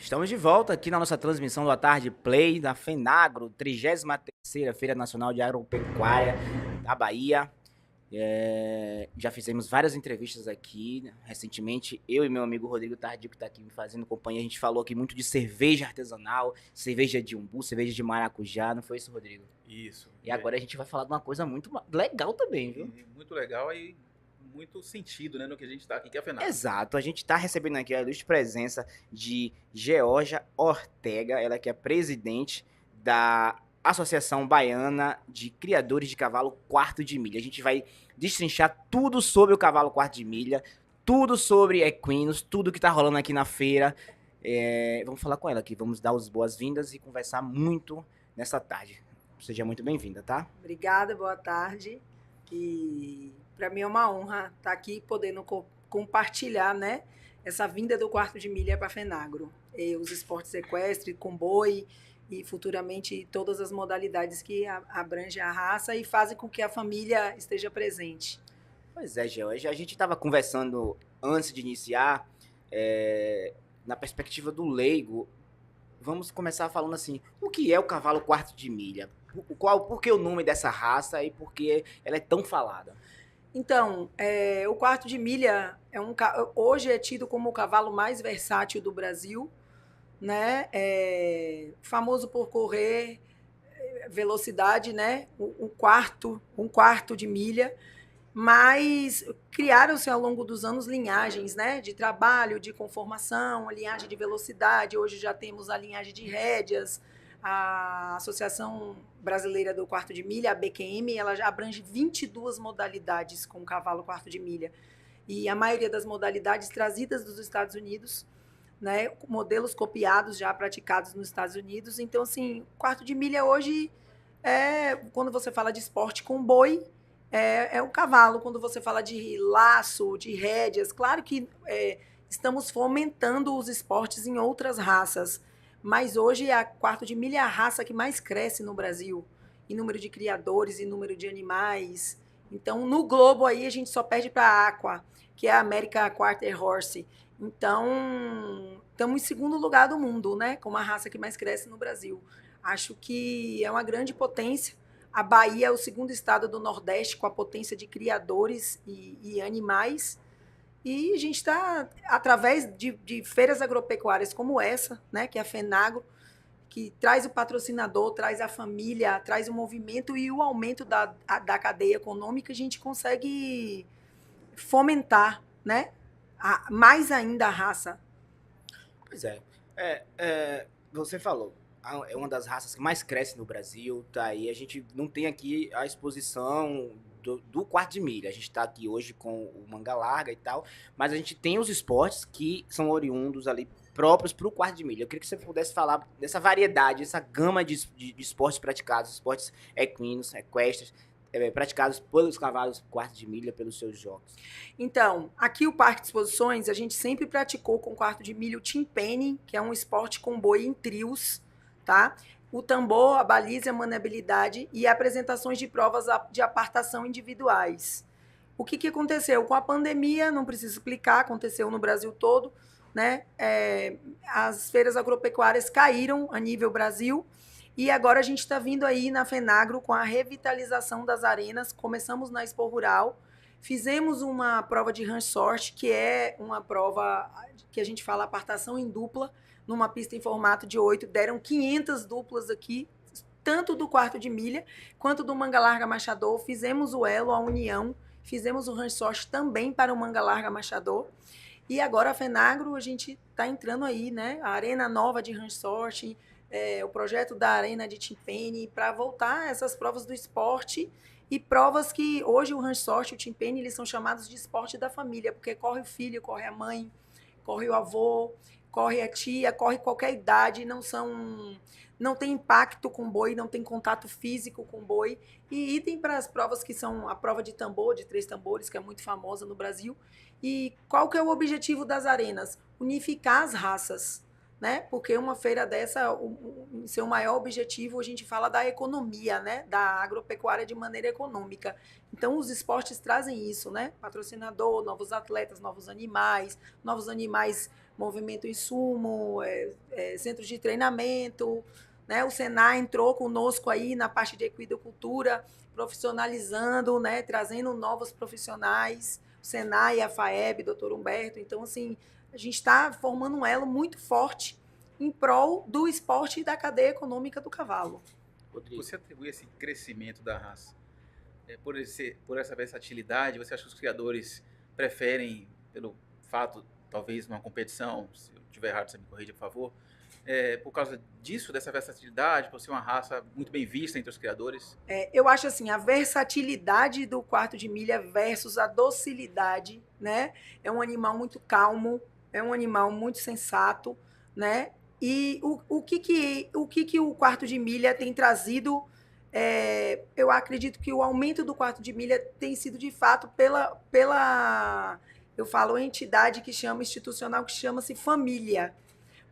Estamos de volta aqui na nossa transmissão do A Tarde Play da FENAGRO, 33ª Feira Nacional de Agropecuária da Bahia. Já fizemos várias entrevistas aqui. Recentemente, eu e meu amigo Rodrigo Tardio, que está aqui me fazendo companhia, a gente falou aqui muito de cerveja artesanal, cerveja de umbu, cerveja de maracujá, não foi isso, Rodrigo? Isso. E agora a gente vai falar de uma coisa muito legal também, viu? Muito legal e muito sentido, né, no que a gente está aqui, que é a FENAGRO. Exato, a gente está recebendo aqui a ilustre presença de Georgia Ortega, ela que é presidente da Associação Baiana de Criadores de Cavalo Quarto de Milha. A gente vai destrinchar tudo sobre o cavalo quarto de milha, tudo sobre equinos, tudo que está rolando aqui na feira. Vamos falar com ela aqui, vamos dar as boas-vindas e conversar muito nessa tarde. Seja muito bem-vinda, tá? Obrigada, boa tarde. E para mim é uma honra estar aqui podendo compartilhar, né, essa vinda do quarto de milha para a FENAGRO. Os esportes equestres, com boi e futuramente todas as modalidades que abrangem a raça e fazem com que a família esteja presente. Pois é, Georgia, a gente estava conversando antes de iniciar, na perspectiva do leigo. Vamos começar falando assim, o que é o cavalo quarto de milha? Por que o nome dessa raça e por que ela é tão falada? Então, o quarto de milha hoje é tido como o cavalo mais versátil do Brasil, né? Famoso por correr velocidade, né? Um quarto de milha, mas criaram-se ao longo dos anos linhagens, né? De trabalho, de conformação, a linhagem de velocidade. Hoje já temos a linhagem de rédeas. A Associação Brasileira do Quarto de Milha, a BQM, ela já abrange 22 modalidades com o cavalo quarto de milha. E a maioria das modalidades trazidas dos Estados Unidos, né, modelos copiados já praticados nos Estados Unidos. Então, assim, quarto de milha hoje quando você fala de esporte com boi, é o cavalo. Quando você fala de laço, de rédeas, claro que estamos fomentando os esportes em outras raças, mas hoje a quarto de milha é a raça que mais cresce no Brasil, em número de criadores, em número de animais. Então, no globo aí, a gente só perde para a Aqua, que é a American Quarter Horse. Então, estamos em segundo lugar do mundo, né? Como a raça que mais cresce no Brasil. Acho que é uma grande potência. A Bahia é o segundo estado do Nordeste com a potência de criadores e animais. E a gente está, através de feiras agropecuárias como essa, né, que é a FENAGRO, que traz o patrocinador, traz a família, traz o movimento e o aumento da cadeia econômica, a gente consegue fomentar, né, mais ainda a raça. Pois você falou, é uma das raças que mais cresce no Brasil, tá aí. A gente não tem aqui a exposição do quarto de milha. A gente está aqui hoje com o manga larga e tal, mas a gente tem os esportes que são oriundos ali próprios para o quarto de milha. Eu queria que você pudesse falar dessa variedade, essa gama de esportes praticados, esportes equinos, equestres, praticados pelos cavalos quarto de milha, pelos seus jogos. Então, aqui o Parque de Exposições, a gente sempre praticou com quarto de milha o timpani, que é um esporte com boi em trios, tá? O tambor, a baliza, a maneabilidade e apresentações de provas de apartação individuais. O que aconteceu? Com a pandemia, não preciso explicar, aconteceu no Brasil todo, né? As feiras agropecuárias caíram a nível Brasil e agora a gente está vindo aí na FENAGRO com a revitalização das arenas. Começamos na Expo Rural, fizemos uma prova de ranch sort, que é uma prova que a gente fala apartação em dupla, numa pista em formato de 8, deram 500 duplas aqui, tanto do quarto de milha quanto do manga larga machador. Fizemos o elo, a união, fizemos o ranch sort também para o manga larga machador. E agora a FENAGRO, a gente está entrando aí, né? A arena nova de ranch sort, o projeto da arena de timpani, para voltar essas provas do esporte e provas que hoje o ranch sort e o timpani, eles são chamados de esporte da família, porque corre o filho, corre a mãe, corre o avô, corre a tia, corre qualquer idade, não tem impacto com boi, não tem contato físico com boi. E idem para as provas que são a prova de tambor, de 3 tambores, que é muito famosa no Brasil. E qual que é o objetivo das arenas? Unificar as raças, né? Porque uma feira dessa, em seu maior objetivo, a gente fala da economia, né? Da agropecuária de maneira econômica. Então, os esportes trazem isso, né? Patrocinador, novos atletas, novos animais movimento insumo, centros de treinamento, né? O Senai entrou conosco aí na parte de equidocultura, profissionalizando, né? Trazendo novos profissionais, o Senai, a FAEB, doutor Humberto. Então, assim, a gente está formando um elo muito forte em prol do esporte e da cadeia econômica do cavalo. Rodrigo, você atribui esse crescimento da raça por essa versatilidade? Você acha que os criadores preferem, pelo fato, talvez, uma competição, se eu estiver errado, você me corrija, por favor, por causa disso, dessa versatilidade, por ser uma raça muito bem vista entre os criadores? Eu acho assim, a versatilidade do quarto de milha versus a docilidade, né? É um animal muito calmo, é um animal muito sensato, né? E o que o quarto de milha tem trazido, eu acredito que o aumento do quarto de milha tem sido, de fato, pela eu falo, entidade que chama, institucional, que chama-se família.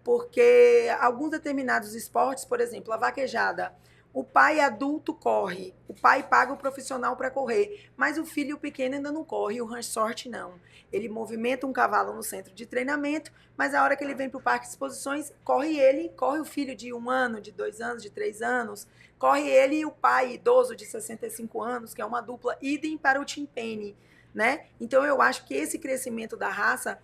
Porque alguns determinados esportes, por exemplo, a vaquejada, o pai adulto corre, o pai paga o profissional para correr, mas o filho pequeno ainda não corre, o ranch sort não. Ele movimenta um cavalo no centro de treinamento, mas a hora que ele vem para o parque de exposições, corre ele, corre o filho de 1 ano, de 2 anos, de 3 anos, corre ele e o pai idoso de 65 anos, que é uma dupla, idem para o timpene, né? Então eu acho que esse crescimento da raça,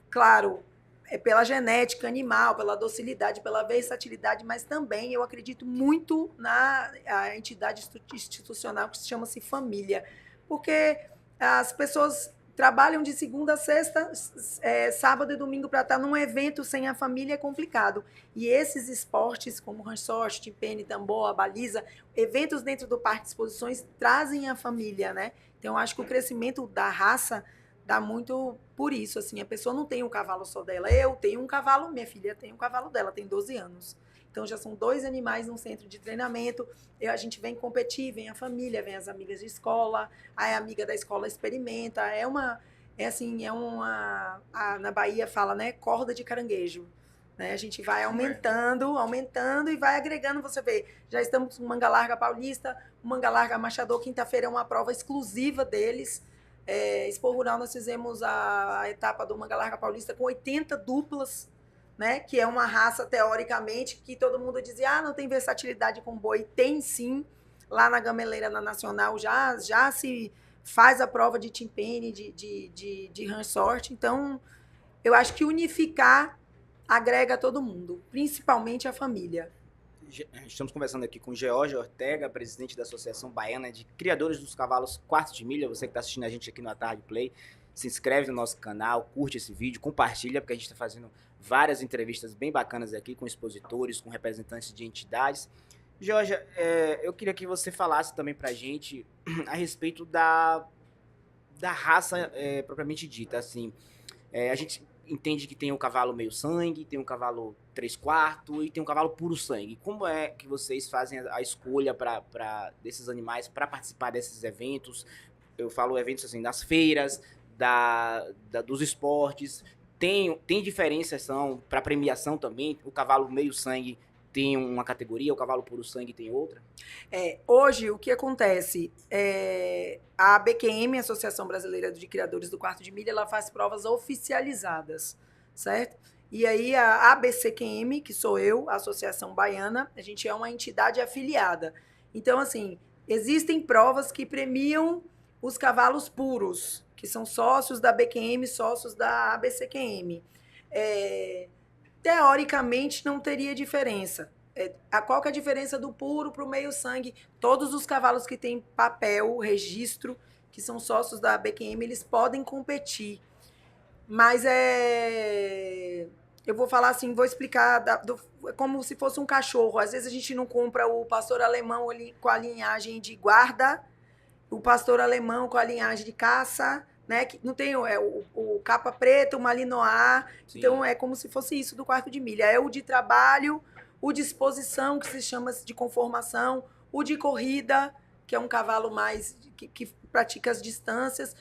claro, é pela genética animal, pela docilidade, pela versatilidade, mas também eu acredito muito na entidade institucional que chama-se família, porque as pessoas trabalham de segunda a sexta, sábado e domingo para estar num evento sem a família é complicado. E esses esportes, como ranch sort, timpene, tambor, a baliza, eventos dentro do parque de exposições trazem a família, né? Então, eu acho que o crescimento da raça dá muito por isso, assim, a pessoa não tem um cavalo só dela. Eu tenho um cavalo, minha filha tem um cavalo dela, tem 12 anos. Então, já são 2 animais num centro de treinamento. A gente vem competir, vem a família, vem as amigas de escola, aí a amiga da escola experimenta. Na Bahia fala, né, corda de caranguejo. Né? A gente vai aumentando e vai agregando. Você vê, já estamos com Manga Larga Paulista, o Manga Larga Machador, quinta-feira é uma prova exclusiva deles. Expo Rural, nós fizemos a etapa do Manga Larga Paulista com 80 duplas, né? Que é uma raça, teoricamente, que todo mundo dizia, não tem versatilidade com boi. Tem sim, lá na Gameleira, na Nacional, já se faz a prova de timpene, de ranch sort. Então, eu acho que unificar agrega todo mundo, principalmente a família. Estamos conversando aqui com George Ortega, presidente da Associação Baiana de Criadores dos Cavalos Quarto de Milha. Você que está assistindo a gente aqui no A Tarde Play, se inscreve no nosso canal, curte esse vídeo, compartilha, porque a gente está fazendo várias entrevistas bem bacanas aqui com expositores, com representantes de entidades. George, eu queria que você falasse também para a gente a respeito da raça propriamente dita. Assim, a gente entende que tem um cavalo meio sangue, tem um cavalo 3/4 e tem um cavalo puro sangue. Como é que vocês fazem a escolha desses animais para participar desses eventos? Eu falo eventos assim, das feiras, dos esportes. Tem diferenciação para premiação também? O cavalo meio sangue tem uma categoria, o cavalo puro sangue tem outra? Hoje, o que acontece? A ABQM, Associação Brasileira de Criadores do Quarto de Milha, ela faz provas oficializadas, certo? E aí a ABCQM, que sou eu, a Associação Baiana, a gente é uma entidade afiliada. Então, assim, existem provas que premiam os cavalos puros, que são sócios da ABQM, sócios da ABCQM. Teoricamente, não teria diferença. Qual que é a diferença do puro para o meio sangue? Todos os cavalos que têm papel, registro, que são sócios da ABQM, eles podem competir. Mas eu vou falar assim, vou explicar como se fosse um cachorro. Às vezes a gente não compra o pastor alemão com a linhagem de guarda, o pastor alemão com a linhagem de caça, né? Que não tem o capa preta, o malinois. Sim. Então é como se fosse isso do quarto de milha. É o de trabalho, o de exposição, que se chama de conformação, o de corrida, que é um cavalo mais que pratica as distâncias,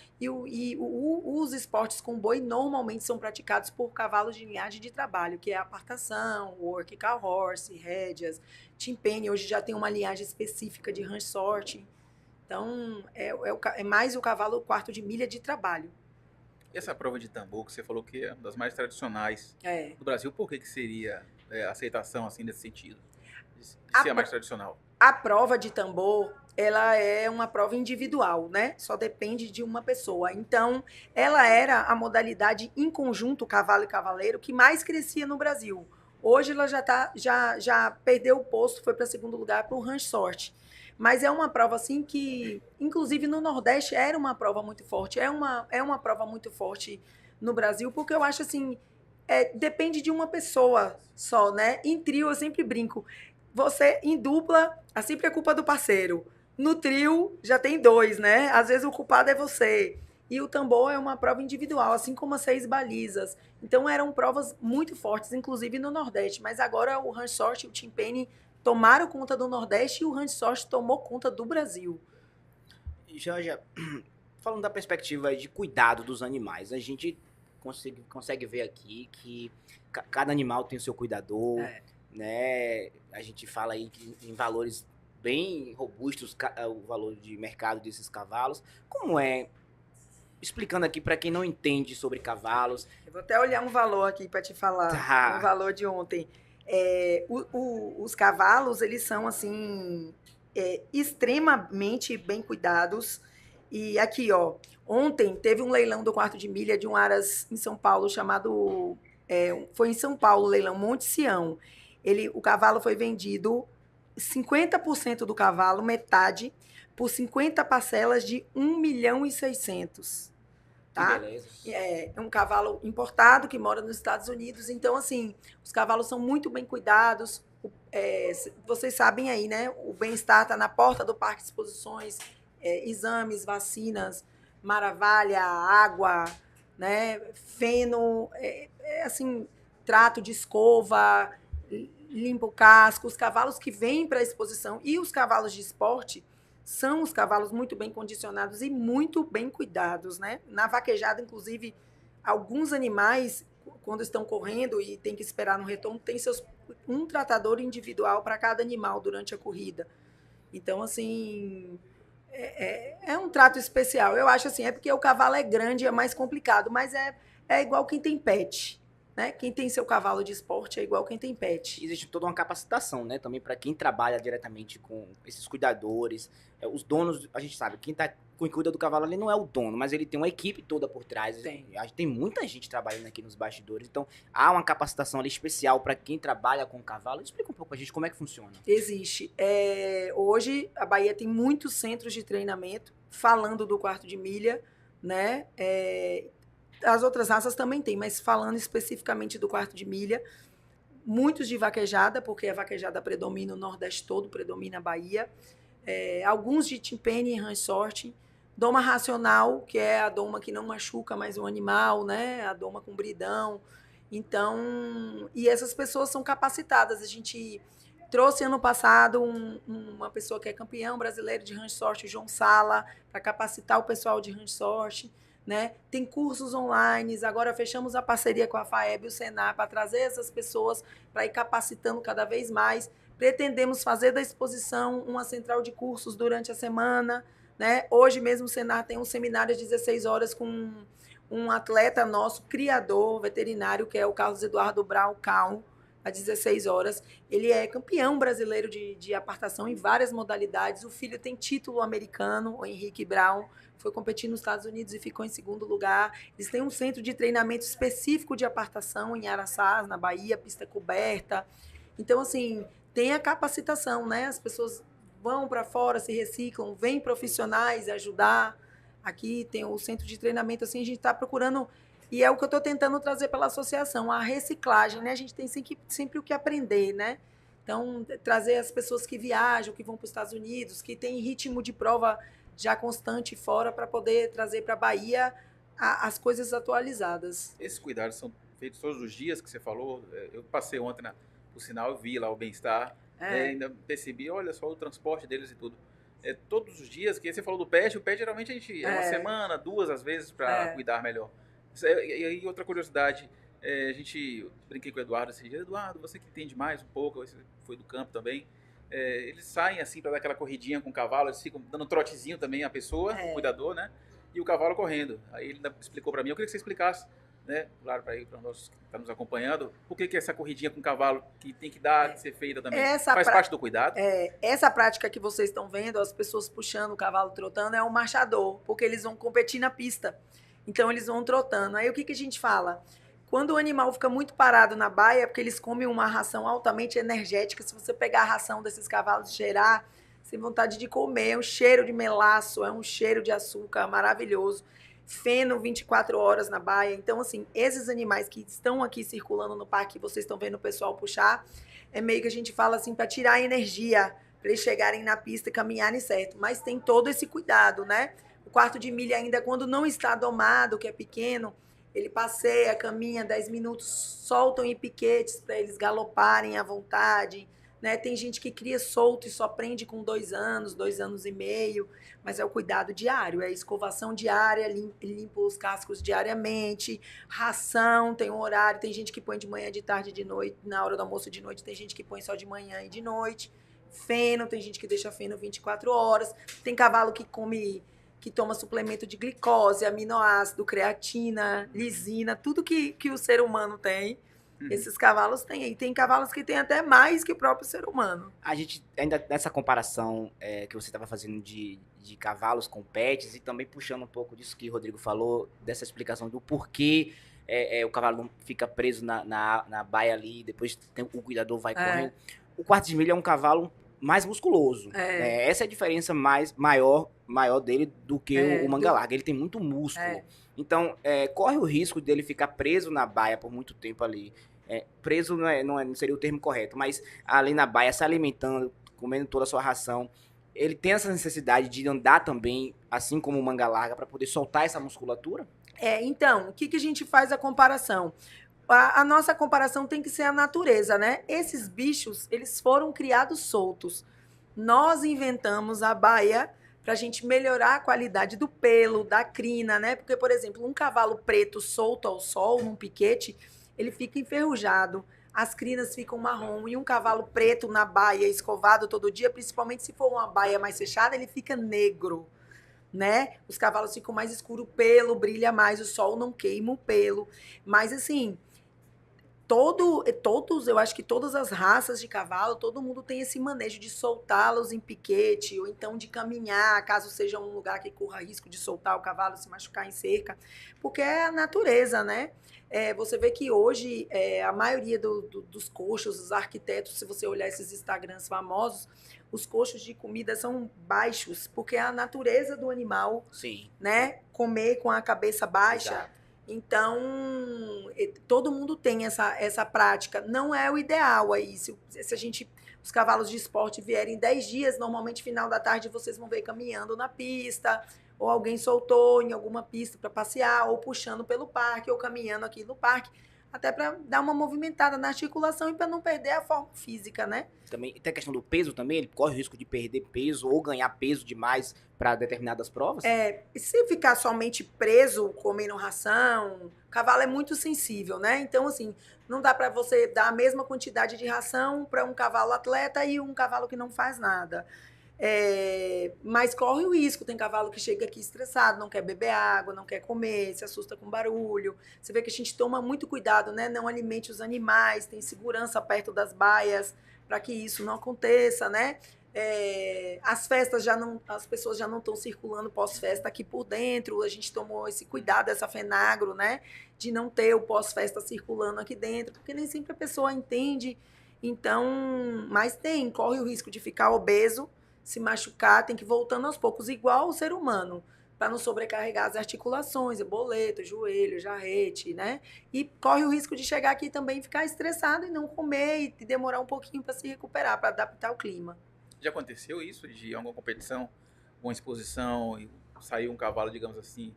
os esportes com boi normalmente são praticados por cavalos de linhagem de trabalho, que é a apartação, work cow horse, rédeas, timpane, hoje já tem uma linhagem específica de ranch sorte. Então, é mais o cavalo quarto de milha de trabalho. E essa prova de tambor que você falou que é uma das mais tradicionais do Brasil, por que seria a aceitação assim nesse sentido? De ser a mais tradicional? A prova de tambor, ela é uma prova individual, né? Só depende de uma pessoa. Então, ela era a modalidade em conjunto, cavalo e cavaleiro, que mais crescia no Brasil. Hoje ela já perdeu o posto, foi para segundo lugar para o ranch sorte. Mas é uma prova assim que, inclusive no Nordeste, era uma prova muito forte. É uma prova muito forte no Brasil, porque eu acho assim, depende de uma pessoa só, né? Em trio, eu sempre brinco. Você, em dupla, sempre é culpa do parceiro. No trio, já tem 2, né? Às vezes o culpado é você. E o tambor é uma prova individual, assim como as 6 balizas. Então eram provas muito fortes, inclusive no Nordeste. Mas agora o ranch sorte e o timpane tomaram conta do Nordeste e o ranch sorte tomou conta do Brasil. Georgia, falando da perspectiva de cuidado dos animais, a gente consegue ver aqui que cada animal tem o seu cuidador, né? A gente fala aí em valores bem robustos, o valor de mercado desses cavalos. Como é? Explicando aqui para quem não entende sobre cavalos. Eu vou até olhar um valor aqui para te falar, Tá. um valor de ontem. Os cavalos, eles são assim extremamente bem cuidados. E aqui, ó, ontem teve um leilão do quarto de milha de um aras em São Paulo chamado, foi em São Paulo o leilão Monte Sião. O cavalo foi vendido 50% do cavalo, metade, por 50 parcelas de 1.600.000. Tá? Que beleza. É um cavalo importado que mora nos Estados Unidos. Então, assim, os cavalos são muito bem cuidados. Vocês sabem aí, né? O bem-estar está na porta do Parque de Exposições. Exames, vacinas, maravilha, água, né? Feno, assim, trato de escova, limpa o casco. Os cavalos que vêm para a exposição e os cavalos de esporte são os cavalos muito bem condicionados e muito bem cuidados, né? Na vaquejada, inclusive, alguns animais, quando estão correndo e tem que esperar no retorno, tem um tratador individual para cada animal durante a corrida. Então, assim, é um trato especial. Eu acho assim, é porque o cavalo é grande, é mais complicado, mas é igual quem tem pet. Né? Quem tem seu cavalo de esporte é igual quem tem pet. Existe toda uma capacitação, né? Também para quem trabalha diretamente com esses cuidadores. Os donos, a gente sabe, quem cuida do cavalo ali não é o dono, mas ele tem uma equipe toda por trás. Tem muita gente trabalhando aqui nos bastidores. Então, há uma capacitação ali especial para quem trabalha com o cavalo. Explica um pouco pra gente como é que funciona. Existe. Hoje, a Bahia tem muitos centros de treinamento falando do quarto de milha, né? As outras raças também tem, mas falando especificamente do quarto de milha, muitos de vaquejada, porque a vaquejada predomina o Nordeste todo, predomina a Bahia, alguns de timpane e ranch sorte, doma racional, que é a doma que não machuca mais o animal, né? A doma com bridão. Então, e essas pessoas são capacitadas. A gente trouxe ano passado uma pessoa que é campeão brasileiro de ranch sorte, o João Sala, para capacitar o pessoal de ranch sorte. Né? Tem cursos online, agora fechamos a parceria com a FAEB e o Senar para trazer essas pessoas para ir capacitando cada vez mais. Pretendemos fazer da exposição uma central de cursos durante a semana. Né? Hoje mesmo o Senar tem um seminário às 16 horas com um atleta nosso, criador veterinário, que é o Carlos Eduardo Brau Cal, às 16 horas. Ele é campeão brasileiro de apartação em várias modalidades. O filho tem título americano, o Henrique Brown, foi competir nos Estados Unidos e ficou em segundo lugar. Eles têm um centro de treinamento específico de apartação em Araçás, na Bahia, pista coberta. Então, assim, tem a capacitação, né? As pessoas vão para fora, se reciclam, vêm profissionais ajudar. Aqui tem o centro de treinamento, assim, a gente está procurando, e é o que eu estou tentando trazer pela associação, a reciclagem, né? A gente tem sempre o que aprender, né? Então, trazer as pessoas que viajam, que vão para os Estados Unidos, que têm ritmo de prova já constante fora, para poder trazer para a Bahia as coisas atualizadas. Esses cuidados são feitos todos os dias que você falou. Eu passei ontem por sinal, eu vi lá o bem-estar, ainda percebi, olha só o transporte deles e tudo. todos os dias, que você falou do pet, o pet geralmente a gente é uma semana, 2 às vezes, para cuidar melhor. E aí, outra curiosidade, eu brinquei com o Eduardo esse dia, Eduardo, você que entende mais um pouco, você foi do campo também, eles saem assim para dar aquela corridinha com o cavalo, eles ficam dando trotezinho também a pessoa, o cuidador, né? E o cavalo correndo. Aí ele explicou para mim, eu queria que você explicasse, né? Claro, para nós que estamos acompanhando, por que essa corridinha com o cavalo que tem que dar, que ser feita também? Faz parte do cuidado? Essa prática que vocês estão vendo, as pessoas puxando o cavalo, trotando, é um marchador, porque eles vão competir na pista. Então, eles vão trotando. Aí, o que a gente fala? Quando o animal fica muito parado na baia, é porque eles comem uma ração altamente energética. Se você pegar a ração desses cavalos e cheirar, você tem vontade de comer. É um cheiro de melaço, é um cheiro de açúcar maravilhoso. Feno 24 horas na baia. Então, assim, esses animais que estão aqui circulando no parque, vocês estão vendo o pessoal puxar, é meio que a gente fala assim, para tirar a energia, para eles chegarem na pista e caminharem certo. Mas tem todo esse cuidado, né? O quarto de milha ainda, quando não está domado, que é pequeno, ele passeia, caminha 10 minutos, soltam em piquetes para eles galoparem à vontade, né? Tem gente que cria solto e só prende com 2 anos, 2 anos e meio, mas é o cuidado diário, é a escovação diária, limpa os cascos diariamente, ração, tem um horário, tem gente que põe de manhã, de tarde, de noite, na hora do almoço de noite, tem gente que põe só de manhã e de noite, feno, tem gente que deixa feno 24 horas, tem cavalo que toma suplemento de glicose, aminoácido, creatina, lisina, tudo que o ser humano tem. Esses cavalos têm. E tem cavalos que têm até mais que o próprio ser humano. A gente, ainda nessa comparação que você estava fazendo de cavalos com pets, e também puxando um pouco disso que o Rodrigo falou, dessa explicação do porquê o cavalo não fica preso na baia ali, depois o cuidador vai correndo. O quarto de milha é um cavalo mais musculoso. Essa é a diferença maior dele do que o manga larga. Ele tem muito músculo. Então, corre o risco dele ficar preso na baia por muito tempo ali. Preso não seria o termo correto, mas ali na baia, se alimentando, comendo toda a sua ração. Ele tem essa necessidade de andar também, assim como o manga larga, para poder soltar essa musculatura? Então, o que a gente faz a comparação? A nossa comparação tem que ser a natureza, né? Esses bichos, eles foram criados soltos. Nós inventamos a baia para a gente melhorar a qualidade do pelo, da crina, né? Porque, por exemplo, um cavalo preto solto ao sol, num piquete, ele fica enferrujado, as crinas ficam marrom, e um cavalo preto na baia, escovado todo dia, principalmente se for uma baia mais fechada, ele fica negro, né? Os cavalos ficam mais escuros, o pelo brilha mais, o sol não queima o pelo. Mas, assim, eu acho que todas as raças de cavalo, todo mundo tem esse manejo de soltá-los em piquete, ou então de caminhar, caso seja um lugar que corra risco de soltar o cavalo, se machucar em cerca, porque é a natureza, né? Você vê que hoje a maioria dos coxos, os arquitetos, se você olhar esses Instagrams famosos, os coxos de comida são baixos, porque é a natureza do animal. Sim. Né? Comer com a cabeça baixa. Exato. Então, todo mundo tem essa prática. Não é o ideal aí. Se os cavalos de esporte vierem 10 dias, normalmente final da tarde vocês vão ver caminhando na pista, ou alguém soltou em alguma pista para passear, ou puxando pelo parque, ou caminhando aqui no parque, até para dar uma movimentada na articulação e para não perder a forma física, né? Também tem a questão do peso também, ele corre o risco de perder peso ou ganhar peso demais para determinadas provas? E se ficar somente preso comendo ração, o cavalo é muito sensível, né? Então, assim, não dá para você dar a mesma quantidade de ração para um cavalo atleta e um cavalo que não faz nada. Mas corre o risco, tem cavalo que chega aqui estressado, não quer beber água, não quer comer, se assusta com barulho. Você vê que a gente toma muito cuidado, né? Não alimente os animais, tem segurança perto das baias para que isso não aconteça, né? As pessoas já não estão circulando pós-festa aqui por dentro, a gente tomou esse cuidado, essa FENAGRO, né? De não ter o pós-festa circulando aqui dentro, porque nem sempre a pessoa entende. Então, mas corre o risco de ficar obeso, se machucar, tem que ir voltando aos poucos, igual o ser humano, para não sobrecarregar as articulações, boleto, joelho, jarrete, né? E corre o risco de chegar aqui também e ficar estressado e não comer e demorar um pouquinho para se recuperar, para adaptar o clima. Já aconteceu isso de alguma competição, uma exposição, e saiu um cavalo, digamos assim,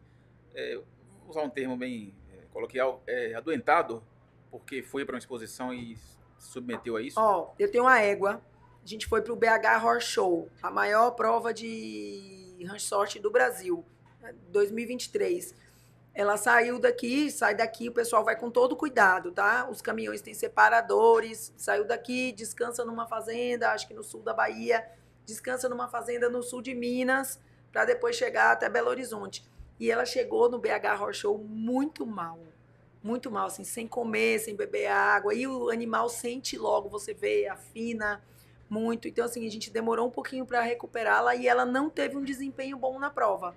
vou usar um termo bem coloquial, adoentado, porque foi para uma exposição e se submeteu a isso? Eu tenho uma égua A gente foi para o BH Horse Show, a maior prova de ranch sorte do Brasil, 2023. Ela saiu daqui, sai daqui, o pessoal vai com todo cuidado, tá? Os caminhões têm separadores, saiu daqui, descansa numa fazenda, acho que no sul da Bahia, descansa numa fazenda no sul de Minas, para depois chegar até Belo Horizonte. E ela chegou no BH Horse Show muito mal, assim, sem comer, sem beber água. E o animal sente logo, você vê, afina muito. Então, assim, a gente demorou um pouquinho para recuperá-la e ela não teve um desempenho bom na prova.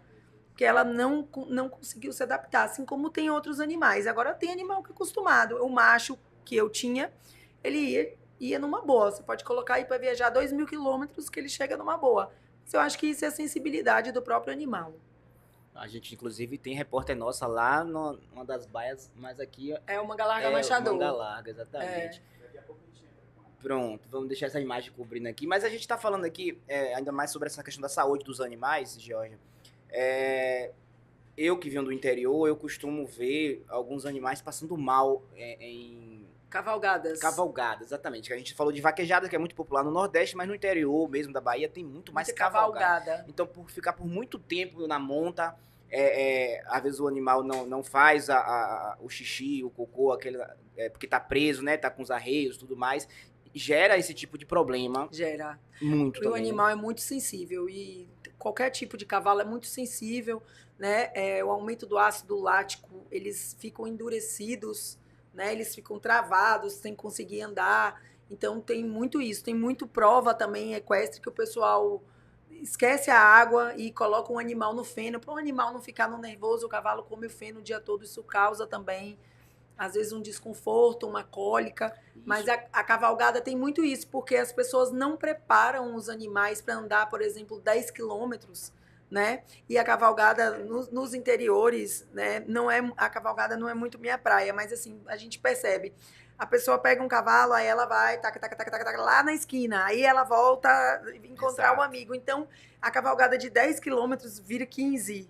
Porque ela não conseguiu se adaptar, assim como tem outros animais. Agora, tem animal que é acostumado. O macho que eu tinha, ele ia numa boa. Você pode colocar aí para viajar 2.000 quilômetros que ele chega numa boa. Mas eu acho que isso é a sensibilidade do próprio animal. A gente, inclusive, tem repórter nossa lá numa das baias, mas aqui é o Manga Larga Machador. Manga Larga, exatamente. Pronto, vamos deixar essa imagem cobrindo aqui. Mas a gente está falando aqui ainda mais sobre essa questão da saúde dos animais, Georgia. Eu que venho do interior, eu costumo ver alguns animais passando mal em... Cavalgadas, exatamente. A gente falou de vaquejada, que é muito popular no Nordeste, mas no interior mesmo da Bahia tem muito mais cavalgada. Então, por ficar por muito tempo na monta, às vezes o animal não faz o xixi, o cocô, porque tá preso, né? Tá com os arreios e tudo mais. Gera esse tipo de problema. Gera. Muito também. O animal é muito sensível e qualquer tipo de cavalo é muito sensível, né? O aumento do ácido lático, eles ficam endurecidos, né? Eles ficam travados sem conseguir andar. Então tem muito isso. Tem muito prova também equestre que o pessoal esquece a água e coloca um animal no feno. Para o animal não ficar no nervoso, o cavalo come o feno o dia todo. Isso causa também, às vezes, um desconforto, uma cólica. Isso. Mas a cavalgada tem muito isso, porque as pessoas não preparam os animais para andar, por exemplo, 10 quilômetros, né? E a cavalgada nos interiores, né? A cavalgada não é muito minha praia, mas assim, a gente percebe. A pessoa pega um cavalo, aí ela vai lá na esquina, aí ela volta encontrar um amigo. Então, a cavalgada de 10 quilômetros vira 15.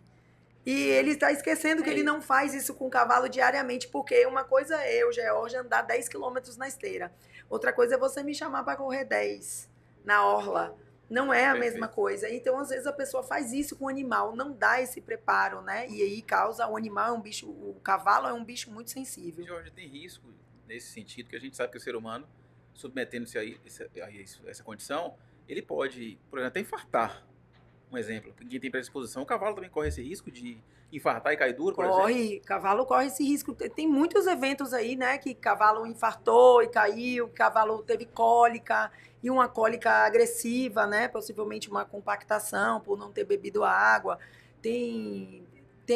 E ele está esquecendo que ele não faz isso com o cavalo diariamente, porque uma coisa é eu, Georgia, andar 10 quilômetros na esteira. Outra coisa é você me chamar para correr 10 na orla. Não é a mesma coisa. Então, às vezes, a pessoa faz isso com o animal, não dá esse preparo, né? E aí causa, o animal é um bicho, o cavalo é um bicho muito sensível. Jorge, tem risco nesse sentido, que a gente sabe que o ser humano, submetendo-se a essa condição, ele pode, por exemplo, até infartar. Um exemplo, quem tem predisposição, o cavalo também corre esse risco de infartar e cair duro, por exemplo? Cavalo corre esse risco. Tem muitos eventos aí, né, que cavalo infartou e caiu, cavalo teve cólica, e uma cólica agressiva, né, possivelmente uma compactação por não ter bebido água. Tem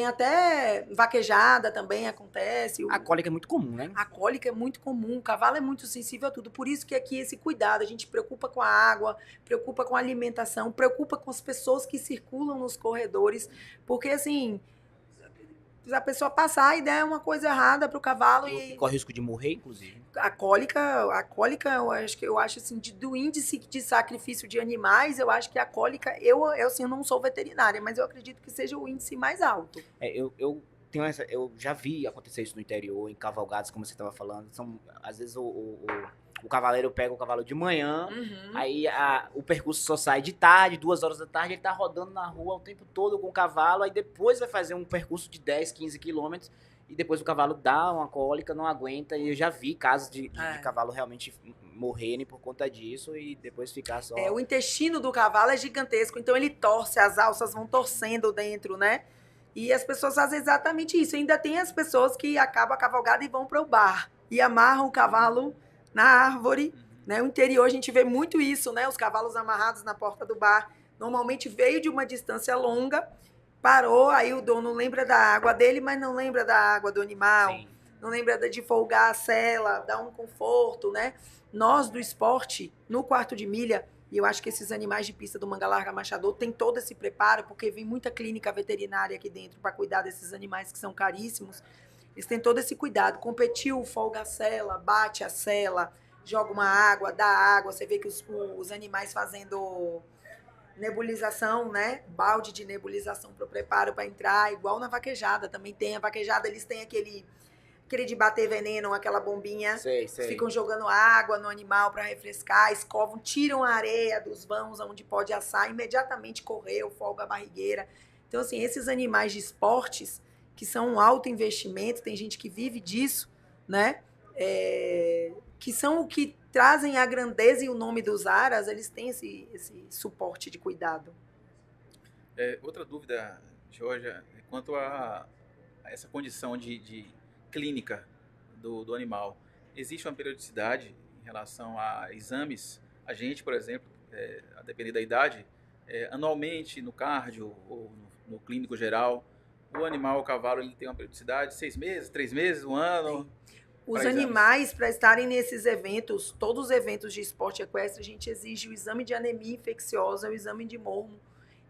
até vaquejada também acontece. A cólica é muito comum, né? A cólica é muito comum, o cavalo é muito sensível a tudo. Por isso que aqui esse cuidado, a gente preocupa com a água, preocupa com a alimentação, preocupa com as pessoas que circulam nos corredores, porque assim, a pessoa passar e der uma coisa errada para o cavalo e corre risco de morrer, inclusive. A cólica, eu acho assim, do índice de sacrifício de animais, eu acho que a cólica, eu assim, eu não sou veterinária, mas eu acredito que seja o índice mais alto. Eu já vi acontecer isso no interior, em cavalgadas, como você estava falando. Às vezes o cavaleiro pega o cavalo de manhã, aí o percurso só sai de tarde, 2 horas da tarde, ele tá rodando na rua o tempo todo com o cavalo, aí depois vai fazer um percurso de 10, 15 quilômetros, e depois o cavalo dá uma cólica, não aguenta, e eu já vi casos de cavalo realmente morrerem por conta disso e depois ficar só... O intestino do cavalo é gigantesco, então ele torce, as alças vão torcendo dentro, né? E as pessoas fazem exatamente isso. Ainda tem as pessoas que acabam a cavalgada e vão para o bar e amarram o cavalo na árvore, né? O interior a gente vê muito isso, né? Os cavalos amarrados na porta do bar. Normalmente veio de uma distância longa, parou, aí o dono lembra da água dele, mas não lembra da água do animal. Sim. Não lembra de folgar a sela, dar um conforto, né? Nós do esporte, no quarto de milha, e eu acho que esses animais de pista do Manga Larga Machador têm todo esse preparo, porque vem muita clínica veterinária aqui dentro para cuidar desses animais que são caríssimos. Eles têm todo esse cuidado. Competiu, folga a sela, bate a sela, joga uma água, dá água. Você vê que os animais fazendo nebulização, né? Balde de nebulização para o preparo para entrar, igual na vaquejada. Também tem a vaquejada, eles têm aquele de bater veneno, aquela bombinha. Sei. Ficam jogando água no animal para refrescar, escovam, tiram a areia dos vãos onde pode assar, imediatamente correu, folga a barrigueira. Então, assim, esses animais de esportes, que são um alto investimento, tem gente que vive disso, né? Que são o que trazem a grandeza e o nome dos aras, eles têm esse suporte de cuidado. Outra dúvida, Georgia, é quanto a essa condição de clínica do animal. Existe uma periodicidade em relação a exames? A gente, por exemplo, a depender da idade, anualmente no cardio ou no clínico geral, o animal, o cavalo, ele tem uma periodicidade, 6 meses, 3 meses, um ano? Os animais, para estarem nesses eventos, todos os eventos de esporte equestre, a gente exige o exame de anemia infecciosa, o exame de mormo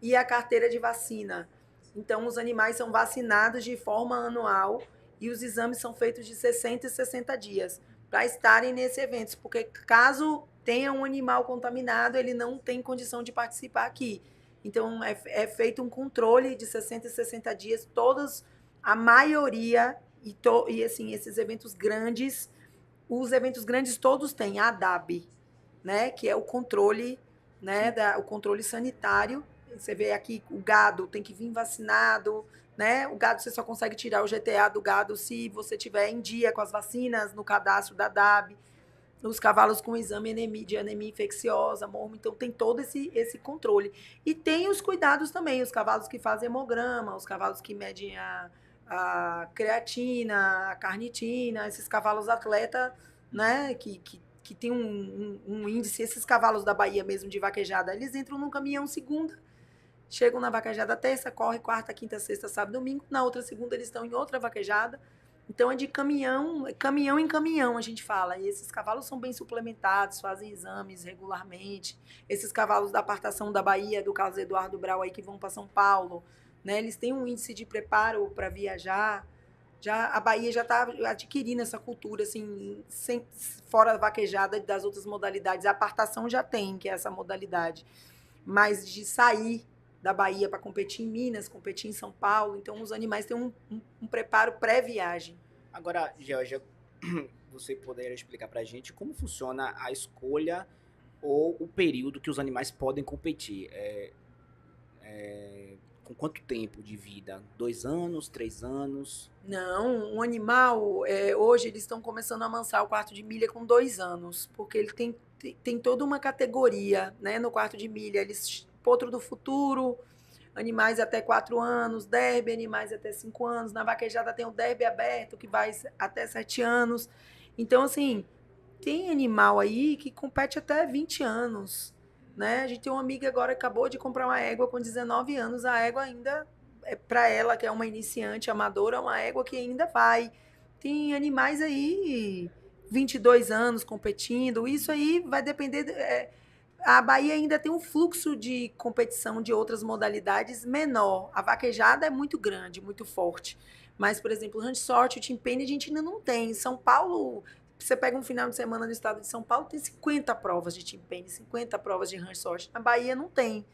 e a carteira de vacina. Então, os animais são vacinados de forma anual e os exames são feitos de 60 e 60 dias para estarem nesse evento, porque caso tenha um animal contaminado, ele não tem condição de participar aqui. Então, é feito um controle de 60 e 60 dias, a maioria, e assim, esses eventos grandes, os eventos grandes todos têm a ADAB, né, que é o controle, né, o controle sanitário. Você vê aqui, o gado tem que vir vacinado, né? O gado, você só consegue tirar o GTA do gado se você tiver em dia com as vacinas no cadastro da ADAB. Os cavalos com exame de anemia infecciosa, mormo, então tem todo esse controle. E tem os cuidados também, os cavalos que fazem hemograma, os cavalos que medem a creatina, a carnitina, esses cavalos atleta, né, que tem um índice, esses cavalos da Bahia mesmo de vaquejada, eles entram num caminhão segunda, chegam na vaquejada terça, corre quarta, quinta, sexta, sábado, domingo, na outra segunda eles estão em outra vaquejada. Então é de caminhão em caminhão, a gente fala. E esses cavalos são bem suplementados, fazem exames regularmente. Esses cavalos da apartação da Bahia, do Carlos Eduardo Brau aí, que vão para São Paulo, né? Eles têm um índice de preparo para viajar. A Bahia já está adquirindo essa cultura, assim, fora a vaquejada das outras modalidades. A apartação já tem, que é essa modalidade. Mas de sair da Bahia para competir em Minas, competir em São Paulo. Então, os animais têm um preparo pré-viagem. Agora, Georgia, você poderia explicar para a gente como funciona a escolha ou o período que os animais podem competir? Com quanto tempo de vida? 2 anos, 3 anos? Não, um animal, hoje eles estão começando a amansar o quarto de milha com 2 anos, porque ele tem toda uma categoria, né, no quarto de milha. Potro do futuro, animais até 4 anos, derby, animais até 5 anos. Na vaquejada tem o derby aberto, que vai até 7 anos. Então, assim, tem animal aí que compete até 20 anos. Né? A gente tem uma amiga agora que acabou de comprar uma égua com 19 anos. A égua ainda, para ela, que é uma iniciante amadora, é uma égua que ainda vai. Tem animais aí, 22 anos competindo. Isso aí vai depender... A Bahia ainda tem um fluxo de competição de outras modalidades menor. A vaquejada é muito grande, muito forte. Mas, por exemplo, o ranch sorte, o team penny, a gente ainda não tem. Em São Paulo, você pega um final de semana no estado de São Paulo, tem 50 provas de team penny, 50 provas de ranch sorte. Na Bahia não tem.